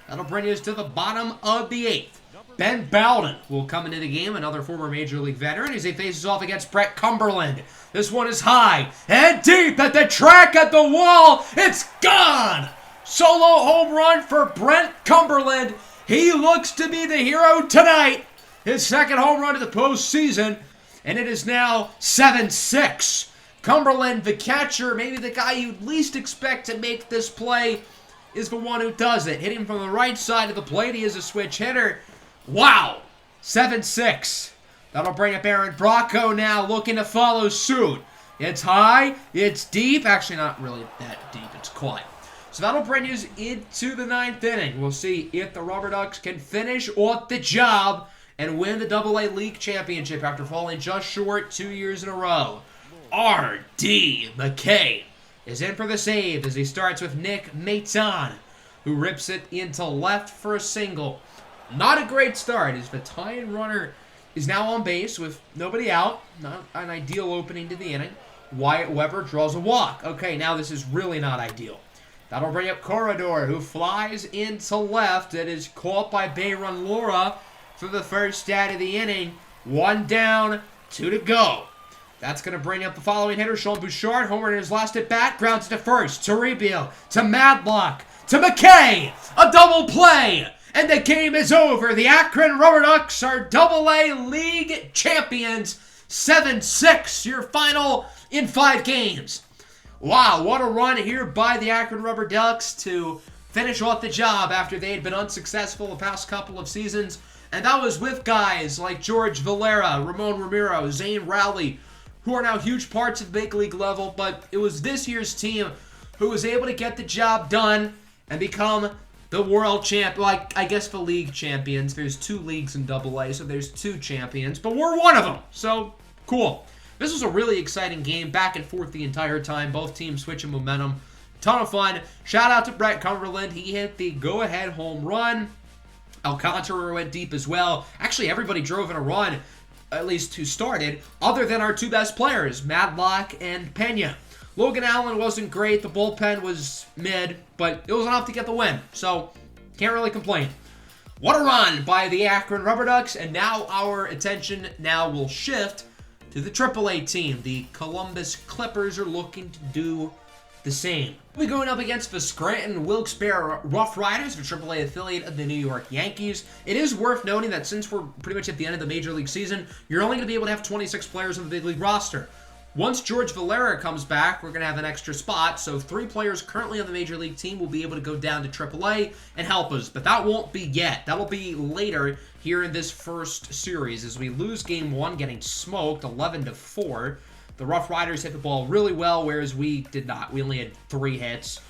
That'll bring us to the bottom of the 8th. Ben Bowden will come into the game, another former Major League veteran, as he faces off against Brett Cumberland. This one is high and deep at the track at the wall. It's gone! Solo home run for Brent Cumberland. He looks to be the hero tonight. His second home run of the postseason, and it is now 7-6. Cumberland, the catcher, maybe the guy you'd least expect to make this play, is the one who does it. Hitting from the right side of the plate, he is a switch hitter. Wow! 7-6. That'll bring up Aaron Brocco now, looking to follow suit. It's high, it's deep. Actually, not really that deep, it's quiet. So that'll bring us into the 9th inning. We'll see if the Rubber Ducks can finish off the job and win the AA League Championship after falling just short 2 years in a row. R.D. McKay is in for the save as he starts with Nick Maton, who rips it into left for a single. Not a great start as the tying runner is now on base with nobody out. Not an ideal opening to the inning. Wyatt Weber draws a walk. Okay, now this is really not ideal. That'll bring up Corridor, who flies into left. It is caught by Bayron Laura for the first out of the inning. 1 down, 2 to go. That's going to bring up the following hitter, Sean Bouchard. Homer in his last at bat, grounds to first. To Toribio, to Madlock, to McKay. A double play, and the game is over. The Akron Rubber Ducks are AA League champions. 7-6, your final in 5 games. Wow, what a run here by the Akron Rubber Ducks to finish off the job after they had been unsuccessful the past couple of seasons. And that was with guys like George Valera, Ramon Ramiro, Zane Rowley, who are now huge parts of big league level. But it was this year's team who was able to get the job done and become the world champ. Well, I guess the league champions. There's 2 leagues in AA, so there's 2 champions. But we're one of them, so cool. This was a really exciting game, back and forth the entire time. Both teams switching momentum. Ton of fun. Shout out to Brett Cumberland. He hit the go-ahead home run. Alcantara went deep as well. Actually, everybody drove in a run, at least who started, other than our 2 best players, Madlock and Pena. Logan Allen wasn't great. The bullpen was mid, but it was enough to get the win. So, can't really complain. What a run by the Akron Rubber Ducks, and now our attention will shift to the AAA team. The Columbus Clippers are looking to do the same. We'll be going up against the Scranton Wilkes-Barre Rough Riders, the AAA affiliate of the New York Yankees. It is worth noting that since we're pretty much at the end of the Major League season, you're only going to be able to have 26 players on the big league roster. Once George Valera comes back, we're going to have an extra spot, so 3 players currently on the Major League team will be able to go down to AAA and help us, but that won't be yet. That will be later here in this first series as we lose Game 1, getting smoked 11-4. The Rough Riders hit the ball really well, whereas we did not. We only had 3 hits.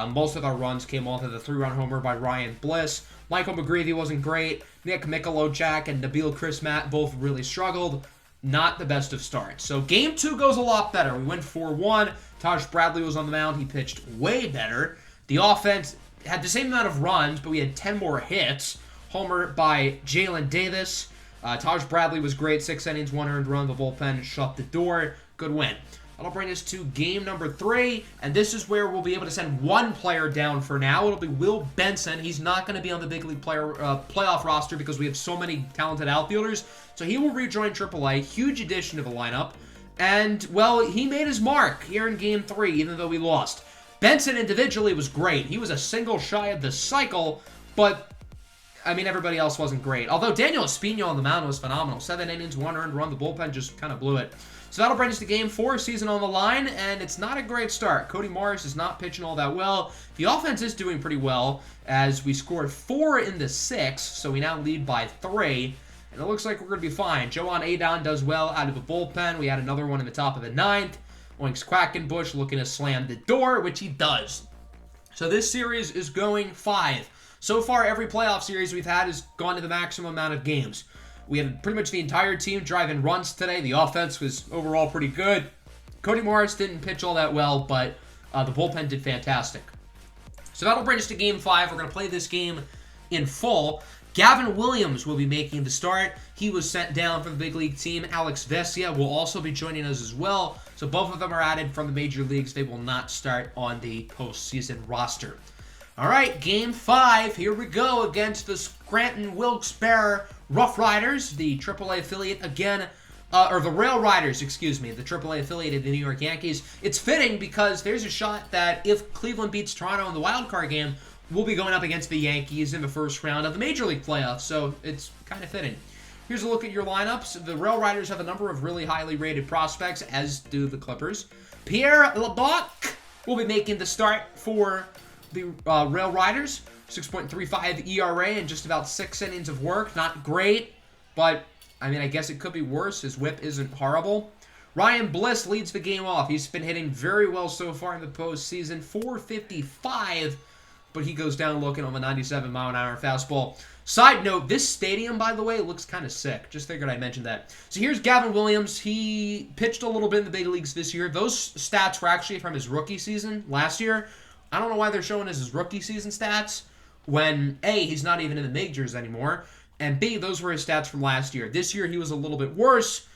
Most of our runs came off of the 3-run homer by Ryan Bliss. Michael McGreevy wasn't great. Nick Michalojak and Nabil Chrismat both really struggled. not the best of starts. So game 2 goes a lot better. We went 4-1. Taj Bradley was on the mound. He pitched way better. The offense had the same amount of runs, but we had 10 more hits. Homer by Jalen Davis. Taj Bradley was great. 6 innings, 1 earned run. The bullpen shut the door. Good win. That'll bring us to game number 3, and this is where we'll be able to send one player down for now. It'll be Will Benson. He's not going to be on the big league playoff roster because we have so many talented outfielders, so he will rejoin AAA. Huge addition to the lineup, and, well, he made his mark here in game 3, even though we lost. Benson individually was great. He was a single shy of the cycle, but, I mean, everybody else wasn't great. Although Daniel Espino on the mound was phenomenal. 7 innings, 1 earned run. The bullpen just kind of blew it. So that'll bring us to game 4, season on the line, and it's not a great start. Cody Morris is not pitching all that well. The offense is doing pretty well, as we scored 4 in the 6th, so we now lead by 3, and it looks like we're going to be fine. Joan Adon does well out of the bullpen. We had another one in the top of the 9th. Oinks Quackenbush looking to slam the door, which he does. So this series is going 5. So far, every playoff series we've had has gone to the maximum amount of games. We had pretty much the entire team driving runs today. The offense was overall pretty good. Cody Morris didn't pitch all that well, but the bullpen did fantastic. So that'll bring us to game 5. We're going to play this game in full. Gavin Williams will be making the start. He was sent down from the big league team. Alex Vesia will also be joining us as well. So both of them are added from the major leagues. They will not start on the postseason roster. All right, game 5. Here we go against the Scranton Wilkes-Barre Rough Riders, the AAA affiliate again, or the Rail Riders, excuse me, the AAA affiliate of the New York Yankees. It's fitting because there's a shot that if Cleveland beats Toronto in the wild card game, we'll be going up against the Yankees in the first round of the Major League playoffs, so it's kind of fitting. Here's a look at your lineups. The Rail Riders have a number of really highly rated prospects, as do the Clippers. Pierre LeBlanc will be making the start for the Rail Riders. 6.35 ERA and just about 6 innings of work. Not great, but, I mean, I guess it could be worse. His whip isn't horrible. Ryan Bliss leads the game off. He's been hitting very well so far in the postseason. 455, but he goes down looking on the 97-mile-an-hour fastball. Side note, this stadium, by the way, looks kind of sick. Just figured I'd mention that. So here's Gavin Williams. He pitched a little bit in the big leagues this year. Those stats were actually from his rookie season last year. I don't know why they're showing us his rookie season stats when, A, he's not even in the majors anymore, and B, those were his stats from last year. This year, he was a little bit worse,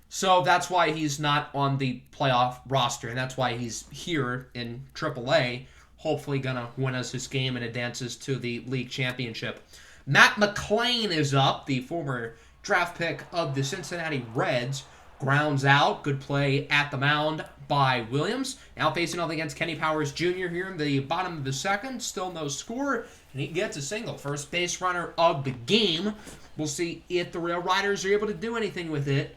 so that's why he's not on the playoff roster, and that's why he's here in AAA, hopefully gonna win us his game and advances to the league championship. Matt McClain is up, the former draft pick of the Cincinnati Reds. Grounds out. Good play at the mound by Williams. Now facing off against Kenny Powers Jr. here in the bottom of the 2nd. Still no score. And he gets a single. First base runner of the game. We'll see if the Rail Riders are able to do anything with it,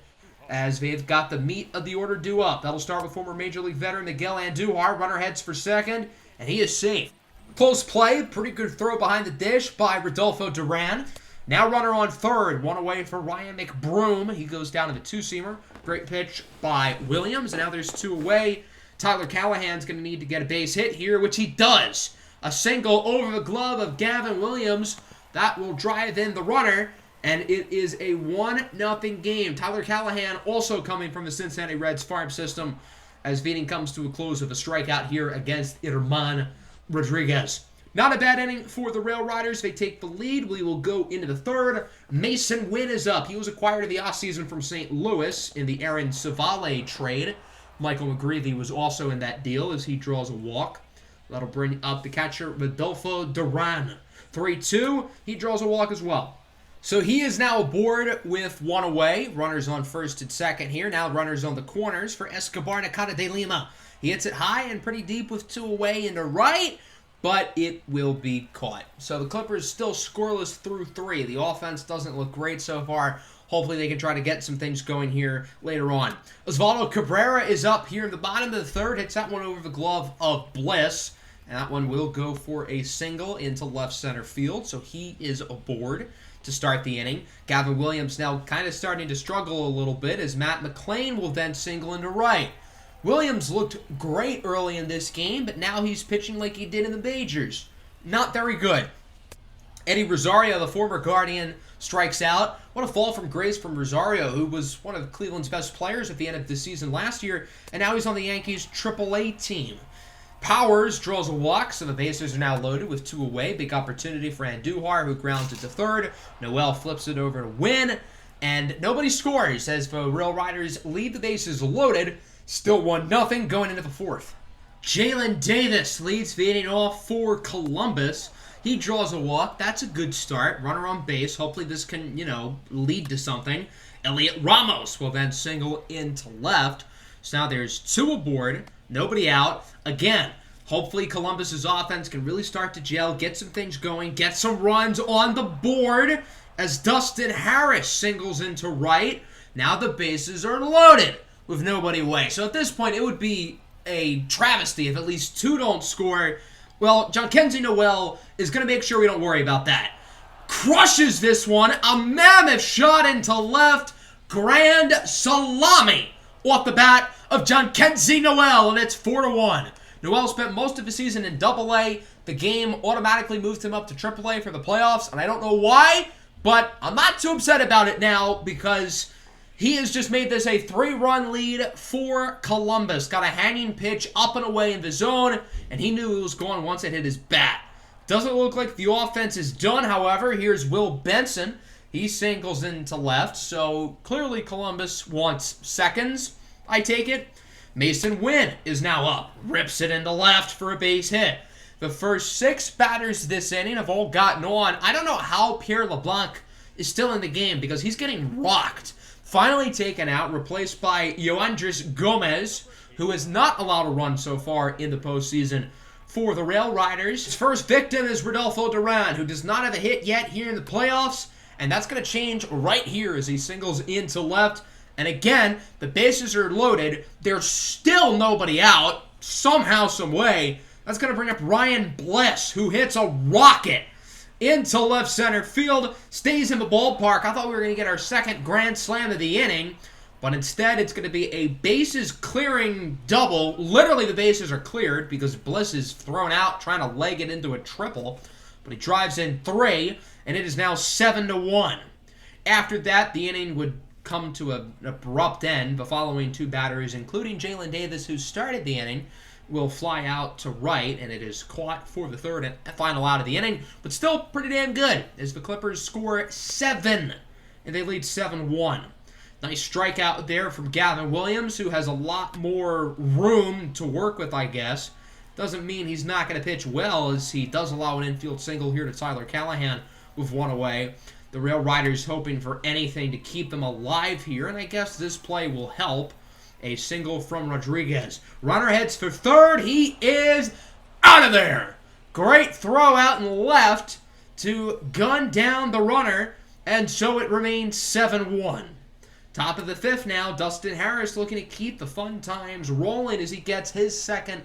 as they've got the meat of the order due up. That'll start with former Major League veteran Miguel Andujar. Runner heads for 2nd, and he is safe. Close play. Pretty good throw behind the dish by Rodolfo Duran. Now runner on 3rd. One away for Ryan McBroom. He goes down to the 2-seamer. Great pitch by Williams. And now there's 2 away. Tyler Callahan's going to need to get a base hit here, which he does. A single over the glove of Gavin Williams. That will drive in the runner. And it is a 1-0 game. Tyler Callahan also coming from the Cincinnati Reds farm system, as the inning comes to a close with a strikeout here against Irman Rodriguez. Not a bad inning for the Rail Riders. They take the lead. We will go into the 3rd. Mason Wynn is up. He was acquired in the offseason from St. Louis in the Aaron Savale trade. Michael McGreevy was also in that deal as he draws a walk. That'll bring up the catcher, Rodolfo Duran. 3-2. He draws a walk as well. So he is now aboard with 1 away. Runners on 1st and 2nd here. Now runners on the corners for Escobar Nakata de Lima. He hits it high and pretty deep with 2 away into right, but it will be caught. So the Clippers still scoreless through 3. The offense doesn't look great so far. Hopefully they can try to get some things going here later on. Osvaldo Cabrera is up here in the bottom of the 3rd. Hits that one over the glove of Bliss. And that one will go for a single into left center field. So he is aboard to start the inning. Gavin Williams now kind of starting to struggle a little bit, as Matt McClain will then single into right. Williams looked great early in this game, but now he's pitching like he did in the majors. Not very good. Eddie Rosario, the former Guardian, strikes out. What a fall from grace from Rosario, who was one of Cleveland's best players at the end of the season last year, and now he's on the Yankees' AAA team. Powers draws a walk, so the bases are now loaded with 2 away. Big opportunity for Andujar, who grounds it to third. Noel flips it over to win, and nobody scores as the Real Riders leave the bases loaded. Still 1-0 going into the 4th. Jalen Davis leads the inning off for Columbus. He draws a walk. That's a good start. Runner on base. Hopefully this can, lead to something. Elliot Ramos will then single into left. So now there's 2 aboard. Nobody out. Again, hopefully Columbus's offense can really start to gel, get some things going, get some runs on the board as Dustin Harris singles into right. Now the bases are loaded with nobody away. So at this point, it would be a travesty if at least 2 don't score. Well, Jhonkensy Noel is going to make sure we don't worry about that. Crushes this one. A mammoth shot into left. Grand salami off the bat of Jhonkensy Noel, and it's 4-1. Noel spent most of the season in Double-A. The game automatically moved him up to Triple-A for the playoffs, and I don't know why, but I'm not too upset about it now because he has just made this a 3-run lead for Columbus. Got a hanging pitch up and away in the zone, and he knew it was gone once it hit his bat. Doesn't look like the offense is done, however. Here's Will Benson. He singles into left, so clearly Columbus wants seconds, I take it. Mason Wynn is now up. Rips it into left for a base hit. The first 6 batters this inning have all gotten on. I don't know how Pierre LeBlanc is still in the game because he's getting rocked. Finally taken out, replaced by Yoandris Gomez, who has not allowed a run so far in the postseason for the Rail Riders. His first victim is Rodolfo Duran, who does not have a hit yet here in the playoffs, and that's going to change right here as he singles into left. And again, the bases are loaded. There's still nobody out, somehow, some way. That's going to bring up Ryan Bliss, who hits a rocket into left center field, stays in the ballpark. I thought we were going to get our second grand slam of the inning, but instead it's going to be a bases clearing double. Literally the bases are cleared because Bliss is thrown out trying to leg it into a triple, but he drives in 3, and it is now 7-1. After that, the inning would come to an abrupt end. The following 2 batters, including Jalen Davis, who started the inning, will fly out to right, and it is caught for the 3rd and final out of the inning, but still pretty damn good as the Clippers score 7, and they lead 7-1. Nice strikeout there from Gavin Williams, who has a lot more room to work with, I guess. Doesn't mean he's not going to pitch well, as he does allow an infield single here to Tyler Callahan with 1 away. The Rail Riders hoping for anything to keep them alive here, and I guess this play will help. A single from Rodriguez. Runner heads for 3rd. He is out of there. Great throw out and left to gun down the runner, and so it remains 7-1. Top of the 5th now. Dustin Harris looking to keep the fun times rolling as he gets his 2nd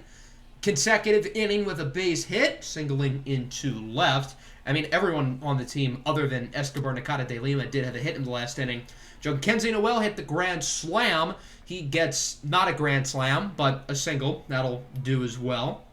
consecutive inning with a base hit, singling into left. I mean, everyone on the team other than Escobar Nakata de Lima did have a hit in the last inning. Jhonkensy Noel hit the grand slam. He gets not a grand slam, but a single. That'll do as well.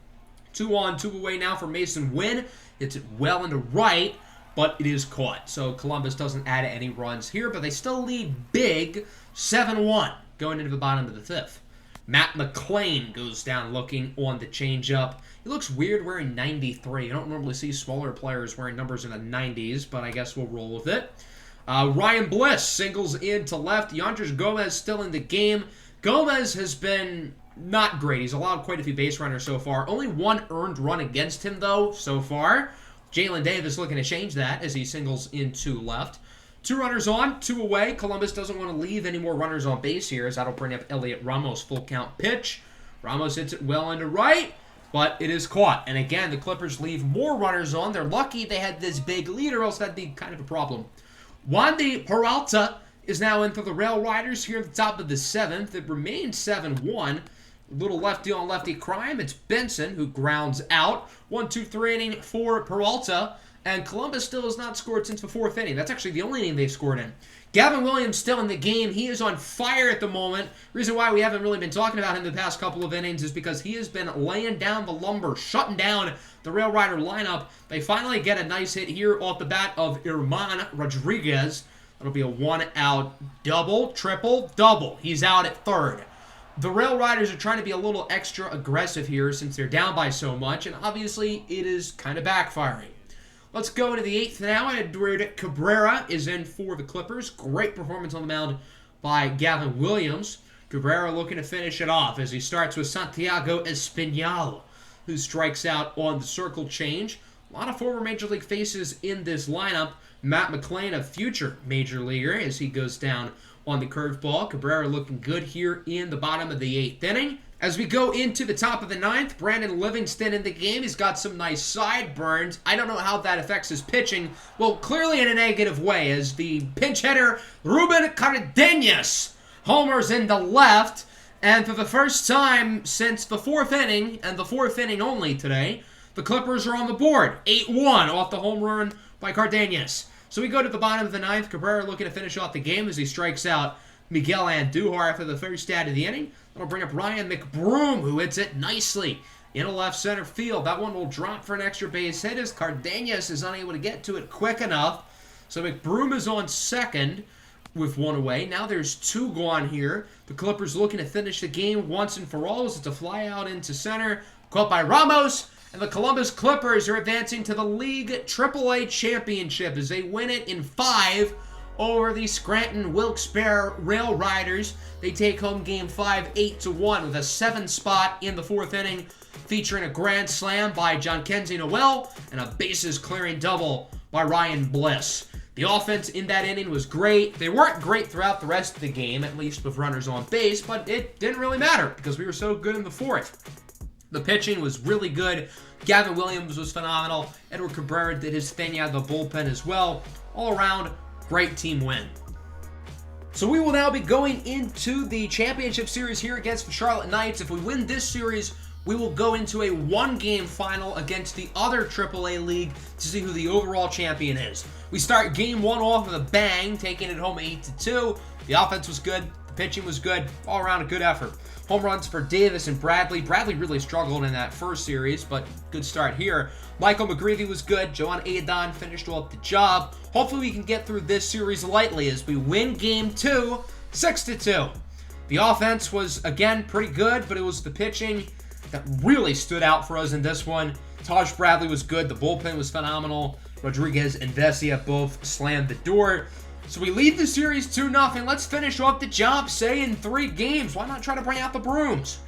2 on, 2 away now for Mason Wynn. Hits it well into right, but it is caught. So Columbus doesn't add any runs here, but they still lead big 7-1 going into the bottom of the 5th. Matt McClain goes down looking on the changeup. He looks weird wearing 93. I don't normally see smaller players wearing numbers in the 90s, but I guess we'll roll with it. Ryan Bliss singles into left. Yoandris Gomez still in the game. Gomez has been not great. He's allowed quite a few base runners so far. Only 1 earned run against him, though, so far. Jalen Davis looking to change that as he singles into left. 2 runners on, 2 away. Columbus doesn't want to leave any more runners on base here, as that'll bring up Elliot Ramos' full count pitch. Ramos hits it well into right, but it is caught. And again, the Clippers leave more runners on. They're lucky they had this big lead, or else that'd be kind of a problem. Wandy Peralta is now in for the Rail Riders here at the top of the 7th. It remains 7-1. Little lefty on lefty crime. It's Benson who grounds out. 1-2-3 inning for Peralta. And Columbus still has not scored since the 4th inning. That's actually the only inning they've scored in. Gavin Williams still in the game. He is on fire at the moment. Reason why we haven't really been talking about him the past couple of innings is because he has been laying down the lumber, shutting down the Rail Rider lineup. They finally get a nice hit here off the bat of Irman Rodriguez. That'll be a one-out double, triple, double. He's out at third. The Rail Riders are trying to be a little extra aggressive here since they're down by so much, and obviously it is kind of backfiring. Let's go into the 8th now. Edward Cabrera is in for the Clippers. Great performance on the mound by Gavin Williams. Cabrera looking to finish it off as he starts with Santiago Espinal, who strikes out on the circle change. A lot of former Major League faces in this lineup. Matt McClain, a future Major Leaguer, as he goes down on the curveball. Cabrera looking good here in the bottom of the 8th inning. As we go into the top of the 9th, Brandon Livingston in the game. He's got some nice sideburns. I don't know how that affects his pitching. Well, clearly in a negative way, as the pinch hitter, Ruben Cardenas, homers in the left. And for the first time since the 4th inning, and the 4th inning only today, the Clippers are on the board. 8-1 off the home run by Cardenas. So we go to the bottom of the 9th. Cabrera looking to finish off the game as he strikes out Miguel Andujar for the first out of the inning. That'll bring up Ryan McBroom, who hits it nicely in a left center field. That one will drop for an extra base hit as Cardenas is unable to get to it quick enough. So McBroom is on second with one away. Now there's 2 gone here. The Clippers looking to finish the game once and for all as it's a fly out into center. Caught by Ramos. And the Columbus Clippers are advancing to the League AAA Championship as they win it in 5 over the Scranton Wilkes-Barre Rail Riders. They take home Game 5 8-1 with a 7 spot in the 4th inning, featuring a grand slam by John Kenzie Noel and a bases-clearing double by Ryan Bliss. The offense in that inning was great. They weren't great throughout the rest of the game, at least with runners on base, but it didn't really matter because we were so good in the 4th. The pitching was really good. Gavin Williams was phenomenal. Edward Cabrera did his thing out of the bullpen as well. All around, great team win. So we will now be going into the championship series here against the Charlotte Knights. If we win this series, we will go into a 1-game final against the other AAA league to see who the overall champion is. We start Game 1 off with a bang, taking it home 8-2. The offense was good. The pitching was good. All around a good effort. Home runs for Davis and Bradley. Bradley really struggled in that first series, but good start here. Michael McGreevy was good. Joan Adon finished off the job. Hopefully we can get through this series lightly as we win Game 2, 6-2. The offense was, again, pretty good, but it was the pitching that really stood out for us in this one. Taj Bradley was good. The bullpen was phenomenal. Rodriguez and Vesia both slammed the door. So we lead the series 2-0. Let's finish off the job, say, in 3 games. Why not try to bring out the brooms?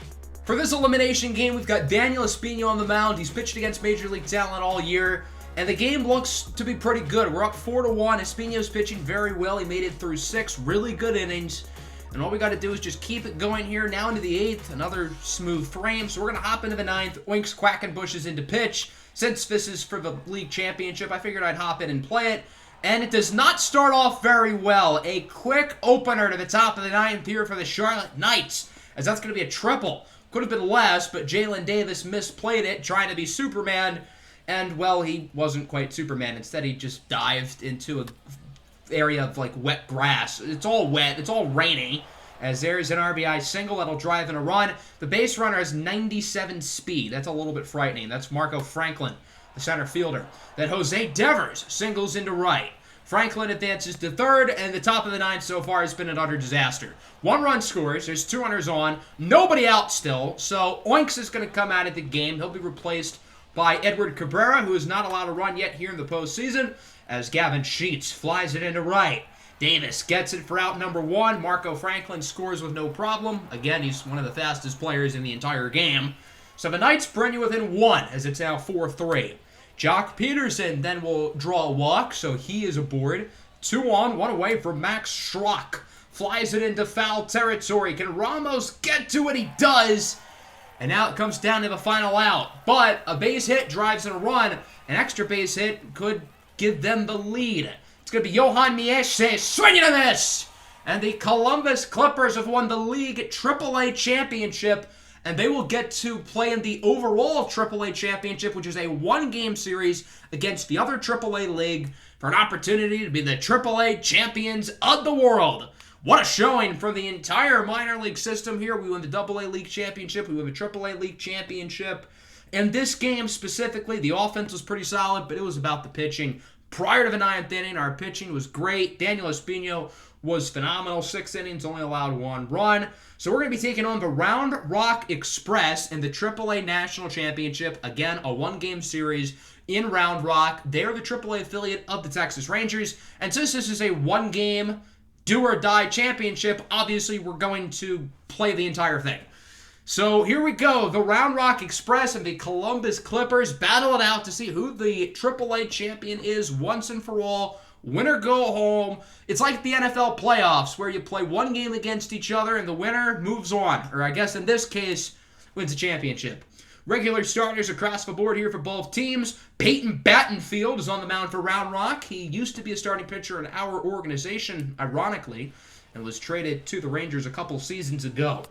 For this elimination game, we've got Daniel Espino on the mound. He's pitched against Major League talent all year, and the game looks to be pretty good. We're up 4-1. Espino's pitching very well. He made it through 6 really good innings, and all we got to do is just keep it going here. Now into the 8th, another smooth frame. So we're going to hop into the 9th. Oinks Quackenbush into pitch. Since this is for the league championship, I figured I'd hop in and play it. And it does not start off very well. A quick opener to the top of the 9th here for the Charlotte Knights, as that's going to be a triple. Could have been less, but Jalen Davis misplayed it, trying to be Superman, and, well, he wasn't quite Superman. Instead, he just dived into an area of, like, wet grass. It's all wet. It's all rainy, as there's an RBI single that'll drive in a run. The base runner has 97 speed. That's a little bit frightening. That's Marco Franklin, the center fielder. Then Jose Devers singles into right. Franklin advances to third, and the top of the 9th so far has been an utter disaster. 1 run scores, there's 2 runners on, nobody out still, so Oinks is going to come out of the game. He'll be replaced by Edward Cabrera, who is not allowed to run yet here in the postseason, as Gavin Sheets flies it into right. Davis gets it for out number 1. Marco Franklin scores with no problem. Again, he's one of the fastest players in the entire game. So the Knights bring you within 1, as it's now 4-3. Jock Peterson then will draw a walk, so he is aboard. 2 on, 1 away from Max Schrock. Flies it into foul territory. Can Ramos get to it? He does. And now it comes down to the final out. But a base hit drives in a run. An extra base hit could give them the lead. It's going to be Johan Miesche swinging a miss. And the Columbus Clippers have won the league AAA championship. And they will get to play in the overall AAA championship, which is a 1-game series against the other AAA league for an opportunity to be the AAA champions of the world. What a showing from the entire minor league system here. We won the AA League Championship. We won the AAA League Championship. In this game specifically, the offense was pretty solid, but it was about the pitching. Prior to the 9th inning, our pitching was great. Daniel Espino was phenomenal. 6 innings, only allowed 1 run. So we're going to be taking on the Round Rock Express in the AAA National Championship. Again, a 1-game series in Round Rock. They are the AAA affiliate of the Texas Rangers. And since this is a 1-game do-or-die championship, obviously we're going to play the entire thing. So here we go. The Round Rock Express and the Columbus Clippers battle it out to see who the AAA champion is once and for all. Winner go home. It's like the NFL playoffs where you play 1 game against each other and the winner moves on. Or I guess in this case, wins a championship. Regular starters across the board here for both teams. Peyton Battenfield is on the mound for Round Rock. He used to be a starting pitcher in our organization, ironically, and was traded to the Rangers a couple seasons ago.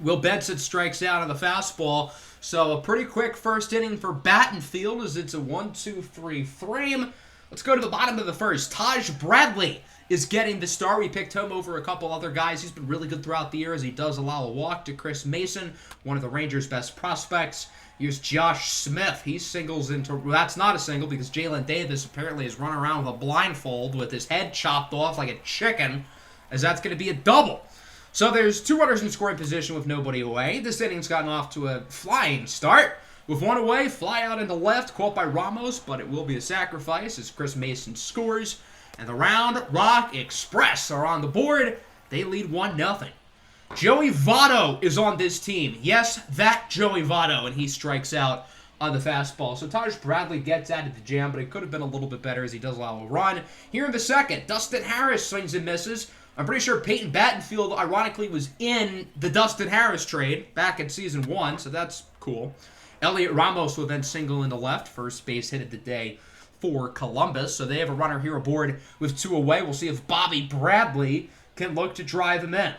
Will Benson strikes out on the fastball. So a pretty quick first inning for Battenfield as it's a 1-2-3 frame. Let's go to the bottom of the first. Taj Bradley is getting the start. We picked him over a couple other guys. He's been really good throughout the year as he does allow a walk to Chris Mason, one of the Rangers' best prospects. Here's Josh Smith. He singles into... Well, that's not a single because Jalen Davis apparently has run around with a blindfold with his head chopped off like a chicken, as that's going to be a double. So there's 2 runners in scoring position with nobody away. This inning's gotten off to a flying start. With 1 away, fly out into left, caught by Ramos, but it will be a sacrifice as Chris Mason scores. And the Round Rock Express are on the board. They lead 1-0. Joey Votto is on this team. Yes, that Joey Votto, and he strikes out on the fastball. So Taj Bradley gets out of the jam, but it could have been a little bit better as he does allow a run. Here in the second, Dustin Harris swings and misses. I'm pretty sure Peyton Battenfield, ironically, was in the Dustin Harris trade back in Season 1, so that's cool. Elliot Ramos will then single into left. First base hit of the day for Columbus. So they have a runner here aboard with 2 away. We'll see if Bobby Bradley can look to drive him in.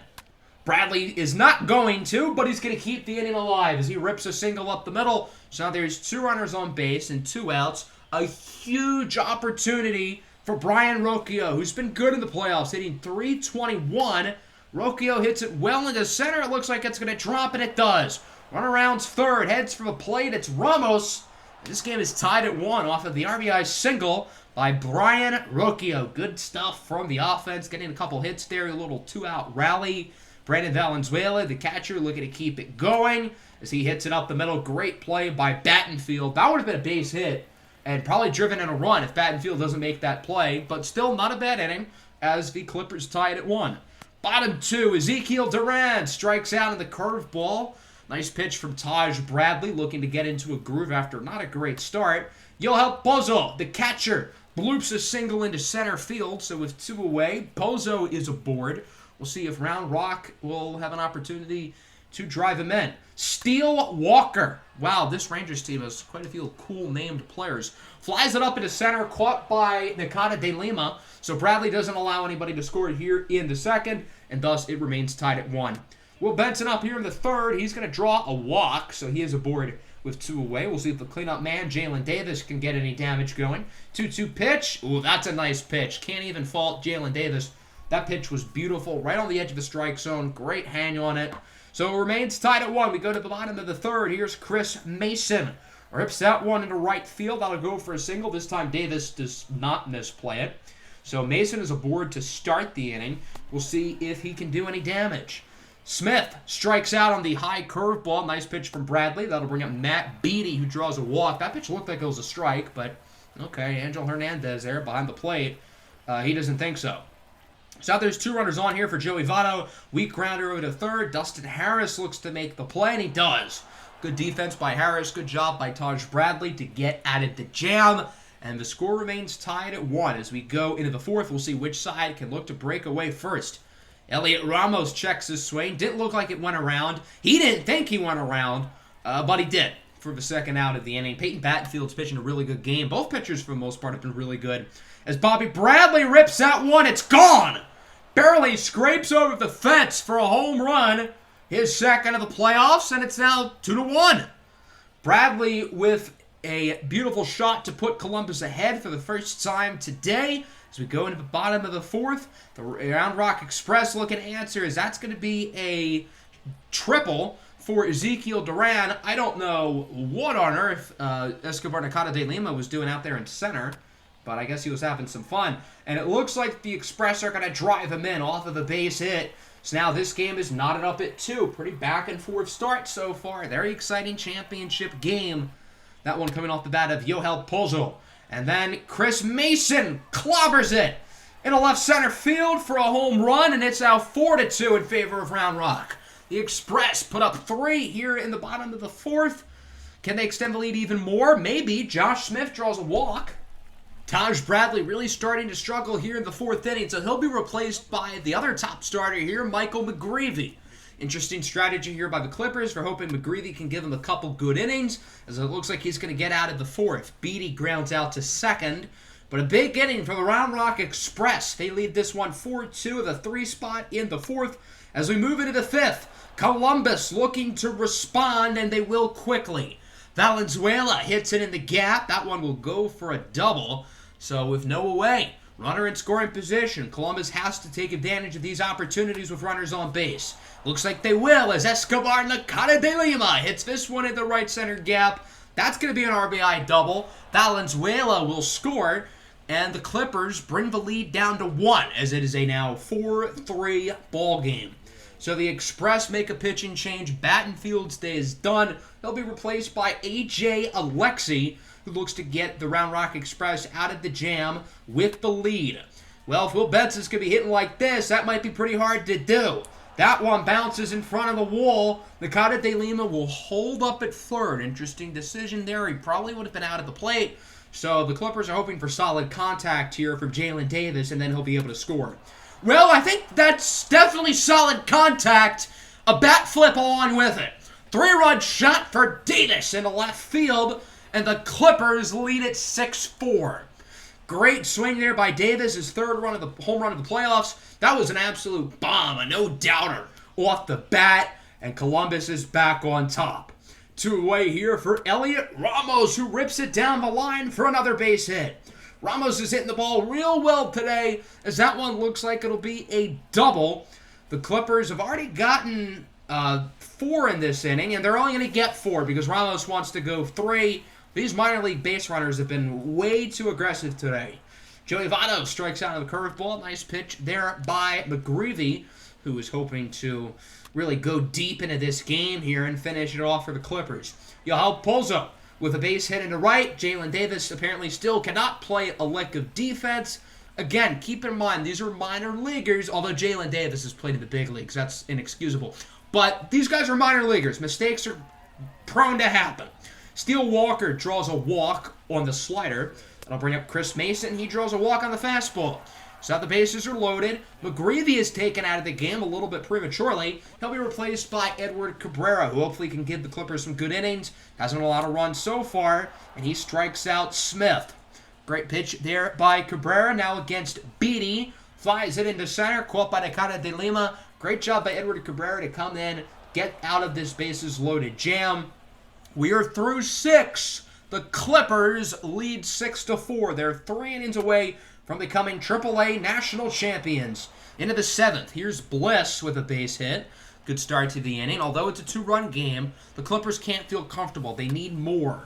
Bradley is not going to, but he's going to keep the inning alive as he rips a single up the middle. So now there's 2 runners on base and 2 outs. A huge opportunity for Brian Rocchio, who's been good in the playoffs, hitting .321. Rocchio hits it well into center. It looks like it's going to drop, and it does. Runaround's third, heads for the plate. It's Ramos. This game is tied at 1 off of the RBI single by Brian Rocchio. Good stuff from the offense, getting a couple hits there, a little 2-out rally. Brandon Valenzuela, the catcher, looking to keep it going as he hits it up the middle. Great play by Battenfield. That would have been a base hit and probably driven in a run if Battenfield doesn't make that play, but still not a bad inning as the Clippers tie it at 1. Bottom 2, Ezekiel Duran strikes out on the curveball. Nice pitch from Taj Bradley, looking to get into a groove after not a great start. Yoel Pozo, the catcher, bloops a single into center field, so with 2 away, Pozo is aboard. We'll see if Round Rock will have an opportunity to drive him in. Steele Walker. Wow, this Rangers team has quite a few cool named players. Flies it up into center, caught by Nakata de Lima, so Bradley doesn't allow anybody to score here in the second, and thus it remains tied at 1. Will Benson up here in the third. He's going to draw a walk, so he is aboard with 2 away. We'll see if the cleanup man, Jalen Davis, can get any damage going. 2-2 pitch. Ooh, that's a nice pitch. Can't even fault Jalen Davis. That pitch was beautiful, right on the edge of the strike zone. Great hang on it. So it remains tied at 1. We go to the bottom of the third. Here's Chris Mason. Rips that one into right field. That'll go for a single. This time Davis does not misplay it. So Mason is aboard to start the inning. We'll see if he can do any damage. Smith strikes out on the high curveball. Nice pitch from Bradley. That'll bring up Matt Beatty, who draws a walk. That pitch looked like it was a strike, but okay, Angel Hernandez there behind the plate. He doesn't think so. So there's 2 runners on here for Joey Votto. Weak grounder over to third. Dustin Harris looks to make the play, and he does. Good defense by Harris. Good job by Taj Bradley to get out of the jam. And the score remains tied at 1. As we go into the fourth, we'll see which side can look to break away first. Elliot Ramos checks his swing. Didn't look like it went around. He didn't think he went around, but he did for the second out of the inning. Peyton Battenfield's pitching a really good game. Both pitchers, for the most part, have been really good. As Bobby Bradley rips out one, it's gone! Barely scrapes over the fence for a home run. His second of the playoffs, and it's now 2-1. Bradley with A beautiful shot to put Columbus ahead for the first time today. As we go into the bottom of the fourth, the Round Rock Express looking to answer is that's going to be a triple for Ezekiel Duran. I don't know what on earth Escobar Nakata de Lima was doing out there in center, but I guess he was having some fun. And it looks like the Express are going to drive him in off of a base hit. So now this game is knotted up at 2. Pretty back and forth start so far. Very exciting championship game. That one coming off the bat of Yohel Pozo. And then Chris Mason clobbers it in a left center field for a home run, and it's now 4-2 in favor of Round Rock. The Express put up 3 here in the bottom of the fourth. Can they extend the lead even more? Maybe. Josh Smith draws a walk. Taj Bradley really starting to struggle here in the fourth inning, so he'll be replaced by the other top starter here, Michael McGreevy. Interesting strategy here by the Clippers for hoping McGreevy can give him a couple good innings, as it looks like he's going to get out of the fourth. Beatty grounds out to second, but a big inning for the Round Rock Express. They lead this one 4-2 of the 3 spot in the fourth. As we move into the fifth, Columbus looking to respond, and they will quickly. Valenzuela hits it in the gap. That one will go for a double. So with no away, runner in scoring position, Columbus has to take advantage of these opportunities with runners on base. Looks like they will as Escobar Nakata de Lima hits this one in the right center gap. That's going to be an RBI double. Valenzuela will score, and the Clippers bring the lead down to 1 as it is a now 4-3 ball game. So the Express make a pitching change. Battenfield stays done. He'll be replaced by A.J. Alexi, who looks to get the Round Rock Express out of the jam with the lead. Well, if Will Benson's going to be hitting like this, that might be pretty hard to do. That one bounces in front of the wall. Nakata de Lima will hold up at third. Interesting decision there. He probably would have been out of the plate. So the Clippers are hoping for solid contact here from Jalen Davis, and then he'll be able to score. Well, I think that's definitely solid contact. A bat flip along with it. 3-run shot for Davis into left field, and the Clippers lead it 6-4. Great swing there by Davis, his third home run of the playoffs. That was an absolute bomb, a no-doubter off the bat, and Columbus is back on top. 2 away here for Elliot Ramos, who rips it down the line for another base hit. Ramos is hitting the ball real well today, as that one looks like it'll be a double. The Clippers have already gotten 4 in this inning, and they're only going to get 4 because Ramos wants to go 3. These minor league base runners have been way too aggressive today. Joey Votto strikes out of the curveball. Nice pitch there by McGreevy, who is hoping to really go deep into this game here and finish it off for the Clippers. Yohel Pozo with a base hit into right. Jalen Davis apparently still cannot play a lick of defense. Again, keep in mind, these are minor leaguers, although Jalen Davis has played in the big leagues. That's inexcusable. But these guys are minor leaguers. Mistakes are prone to happen. Steele Walker draws a walk on the slider. That'll bring up Chris Mason. He draws a walk on the fastball. So the bases are loaded. McGreevy is taken out of the game a little bit prematurely. He'll be replaced by Edward Cabrera, who hopefully can give the Clippers some good innings. Hasn't a lot of runs so far, and he strikes out Smith. Great pitch there by Cabrera. Now against Beatty. Flies it into center. Caught by Nakata de Lima. Great job by Edward Cabrera to come in, get out of this bases loaded jam. We are through 6. The Clippers lead 6-4. They're 3 innings away from becoming AAA national champions. Into the 7th. Here's Bliss with a base hit. Good start to the inning. Although it's a 2-run game, the Clippers can't feel comfortable. They need more.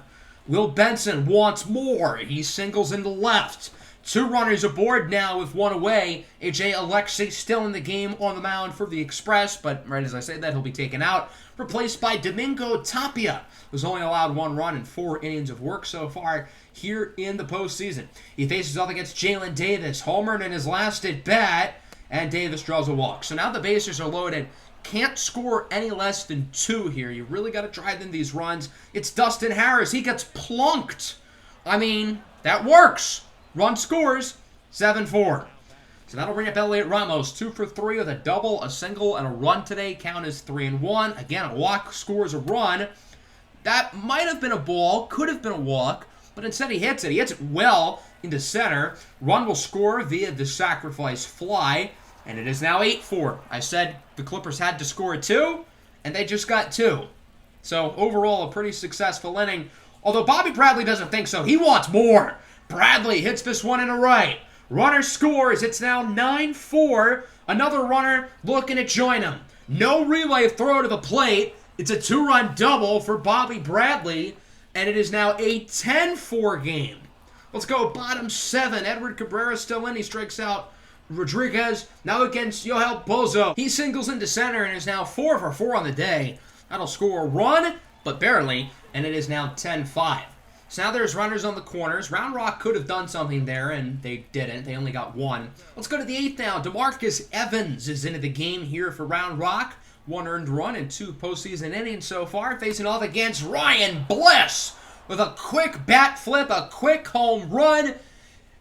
Will Benson wants more. He singles into left. 2 runners aboard now with 1 away. A.J. Alexi still in the game on the mound for the Express, but right as I say that, he'll be taken out. Replaced by Domingo Tapia, who's only allowed 1 run in 4 innings of work so far here in the postseason. He faces off against Jalen Davis, homered in his last at-bat, and Davis draws a walk. So now the bases are loaded. Can't score any less than 2 here. You really got to drive in these runs. It's Dustin Harris. He gets plunked. I mean, that works. Run scores, 7-4. So that'll bring up Elliot Ramos, 2 for 3 with a double, a single, and a run today. Count is 3-1. Again, a walk scores a run. That might have been a ball, could have been a walk, but instead he hits it. He hits it well into center. Run will score via the sacrifice fly, and it is now 8-4. I said the Clippers had to score 2, and they just got 2. So overall, a pretty successful inning. Although Bobby Bradley doesn't think so. He wants more. Bradley hits this one in the right. Runner scores. It's now 9-4. Another runner looking to join him. No relay throw to the plate. It's a 2-run double for Bobby Bradley, and it is now a 10-4 game. Let's go bottom 7. Edward Cabrera still in. He strikes out Rodriguez. Now against Yoel Bozo. He singles into center and is now 4 for 4 on the day. That'll score a run, but barely, and it is now 10-5. So now there's runners on the corners. Round Rock could have done something there, and they didn't. They only got 1. Let's go to the 8th now. DeMarcus Evans is into the game here for Round Rock. 1 earned run and 2 postseason innings so far. Facing off against Ryan Bliss with a quick bat flip, a quick home run.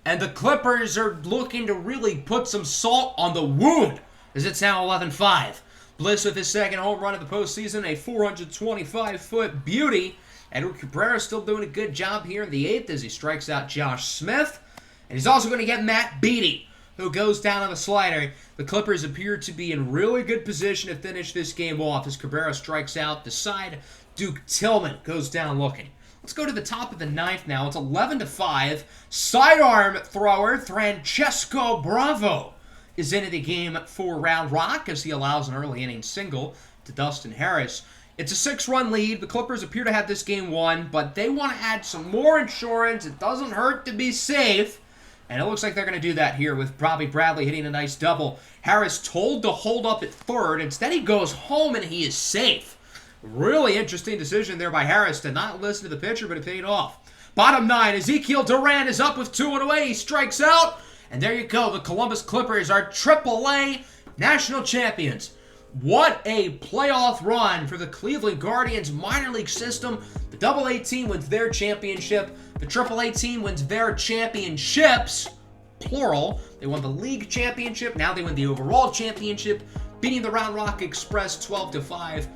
And the Clippers are looking to really put some salt on the wound, as it's now 11-5. Bliss with his second home run of the postseason, a 425-foot beauty. Edward Cabrera still doing a good job here in the 8th as he strikes out Josh Smith. And he's also going to get Matt Beatty, who goes down on the slider. The Clippers appear to be in really good position to finish this game off as Cabrera strikes out the side. Duke Tillman goes down looking. Let's go to the top of the 9th now. It's 11-5. Sidearm thrower Francesco Bravo is into the game for Round Rock as he allows an early inning single to Dustin Harris. It's a 6-run lead. The Clippers appear to have this game won, but they want to add some more insurance. It doesn't hurt to be safe. And it looks like they're going to do that here with Bobby Bradley hitting a nice double. Harris told to hold up at third. Instead, he goes home and he is safe. Really interesting decision there by Harris to not listen to the pitcher, but it paid off. Bottom 9, Ezekiel Duran is up with 2 and away. He strikes out. And there you go. The Columbus Clippers are AAA national champions. What a playoff run for the Cleveland Guardians minor league system. The AA team wins their championship. The AAA team wins their championships, plural. They won the league championship. Now they win the overall championship, beating the Round Rock Express 12-5.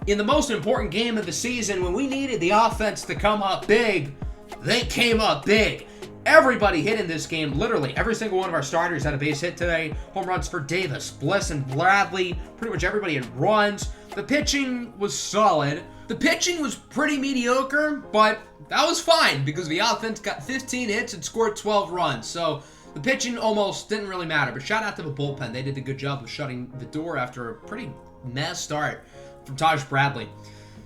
In the most important game of the season, when we needed the offense to come up big, they came up big. Everybody hit in this game, literally. Every single one of our starters had a base hit today. Home runs for Davis, Bliss, and Bradley. Pretty much everybody had runs. The pitching was solid. The pitching was pretty mediocre, but that was fine because the offense got 15 hits and scored 12 runs. So the pitching almost didn't really matter. But shout out to the bullpen. They did a good job of shutting the door after a pretty mess start from Taj Bradley.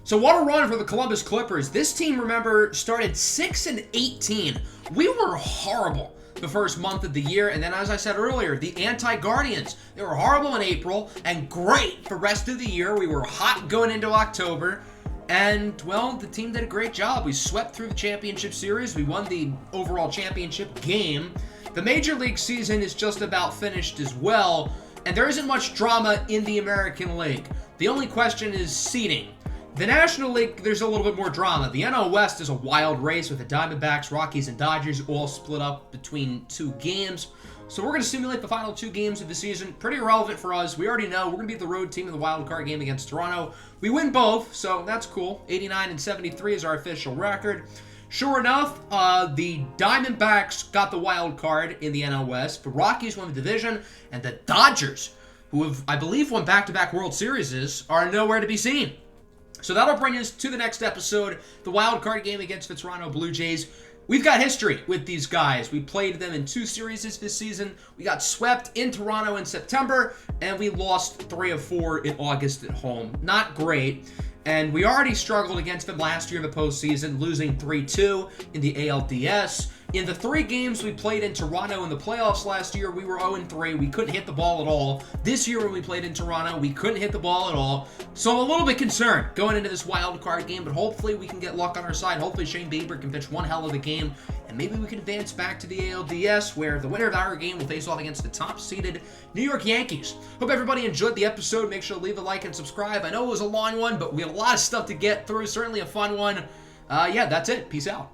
So what a run for the Columbus Clippers. This team, remember, started 6-18. We were horrible the first month of the year, and then as I said earlier, the anti-Guardians, they were horrible in April and great for the rest of the year. We were hot going into October, and, well, the team did a great job. We swept through the championship series. We won the overall championship game. The Major League season is just about finished as well, and there isn't much drama in the American League. The only question is seeding. The National League, there's a little bit more drama. The NL West is a wild race with the Diamondbacks, Rockies, and Dodgers all split up between 2 games. So we're going to simulate the final 2 games of the season. Pretty irrelevant for us. We already know we're going to be the road team in the wild card game against Toronto. We win both, so that's cool. 89-73 is our official record. Sure enough, the Diamondbacks got the wild card in the NL West. The Rockies won the division, and the Dodgers, who have, I believe, won back-to-back World Series, are nowhere to be seen. So that'll bring us to the next episode, the wild card game against the Toronto Blue Jays. We've got history with these guys. We played them in 2 series this season. We got swept in Toronto in September, and we lost 3 of 4 in August at home. Not great. And we already struggled against them last year in the postseason, losing 3-2 in the ALDS. In the 3 games we played in Toronto in the playoffs last year, we were 0-3. We couldn't hit the ball at all. This year when we played in Toronto, we couldn't hit the ball at all. So I'm a little bit concerned going into this wild card game, but hopefully we can get luck on our side. Hopefully Shane Bieber can pitch one hell of a game, and maybe we can advance back to the ALDS, where the winner of our game will face off against the top-seeded New York Yankees. Hope everybody enjoyed the episode. Make sure to leave a like and subscribe. I know it was a long one, but we had a lot of stuff to get through. Certainly a fun one. Yeah, that's it. Peace out.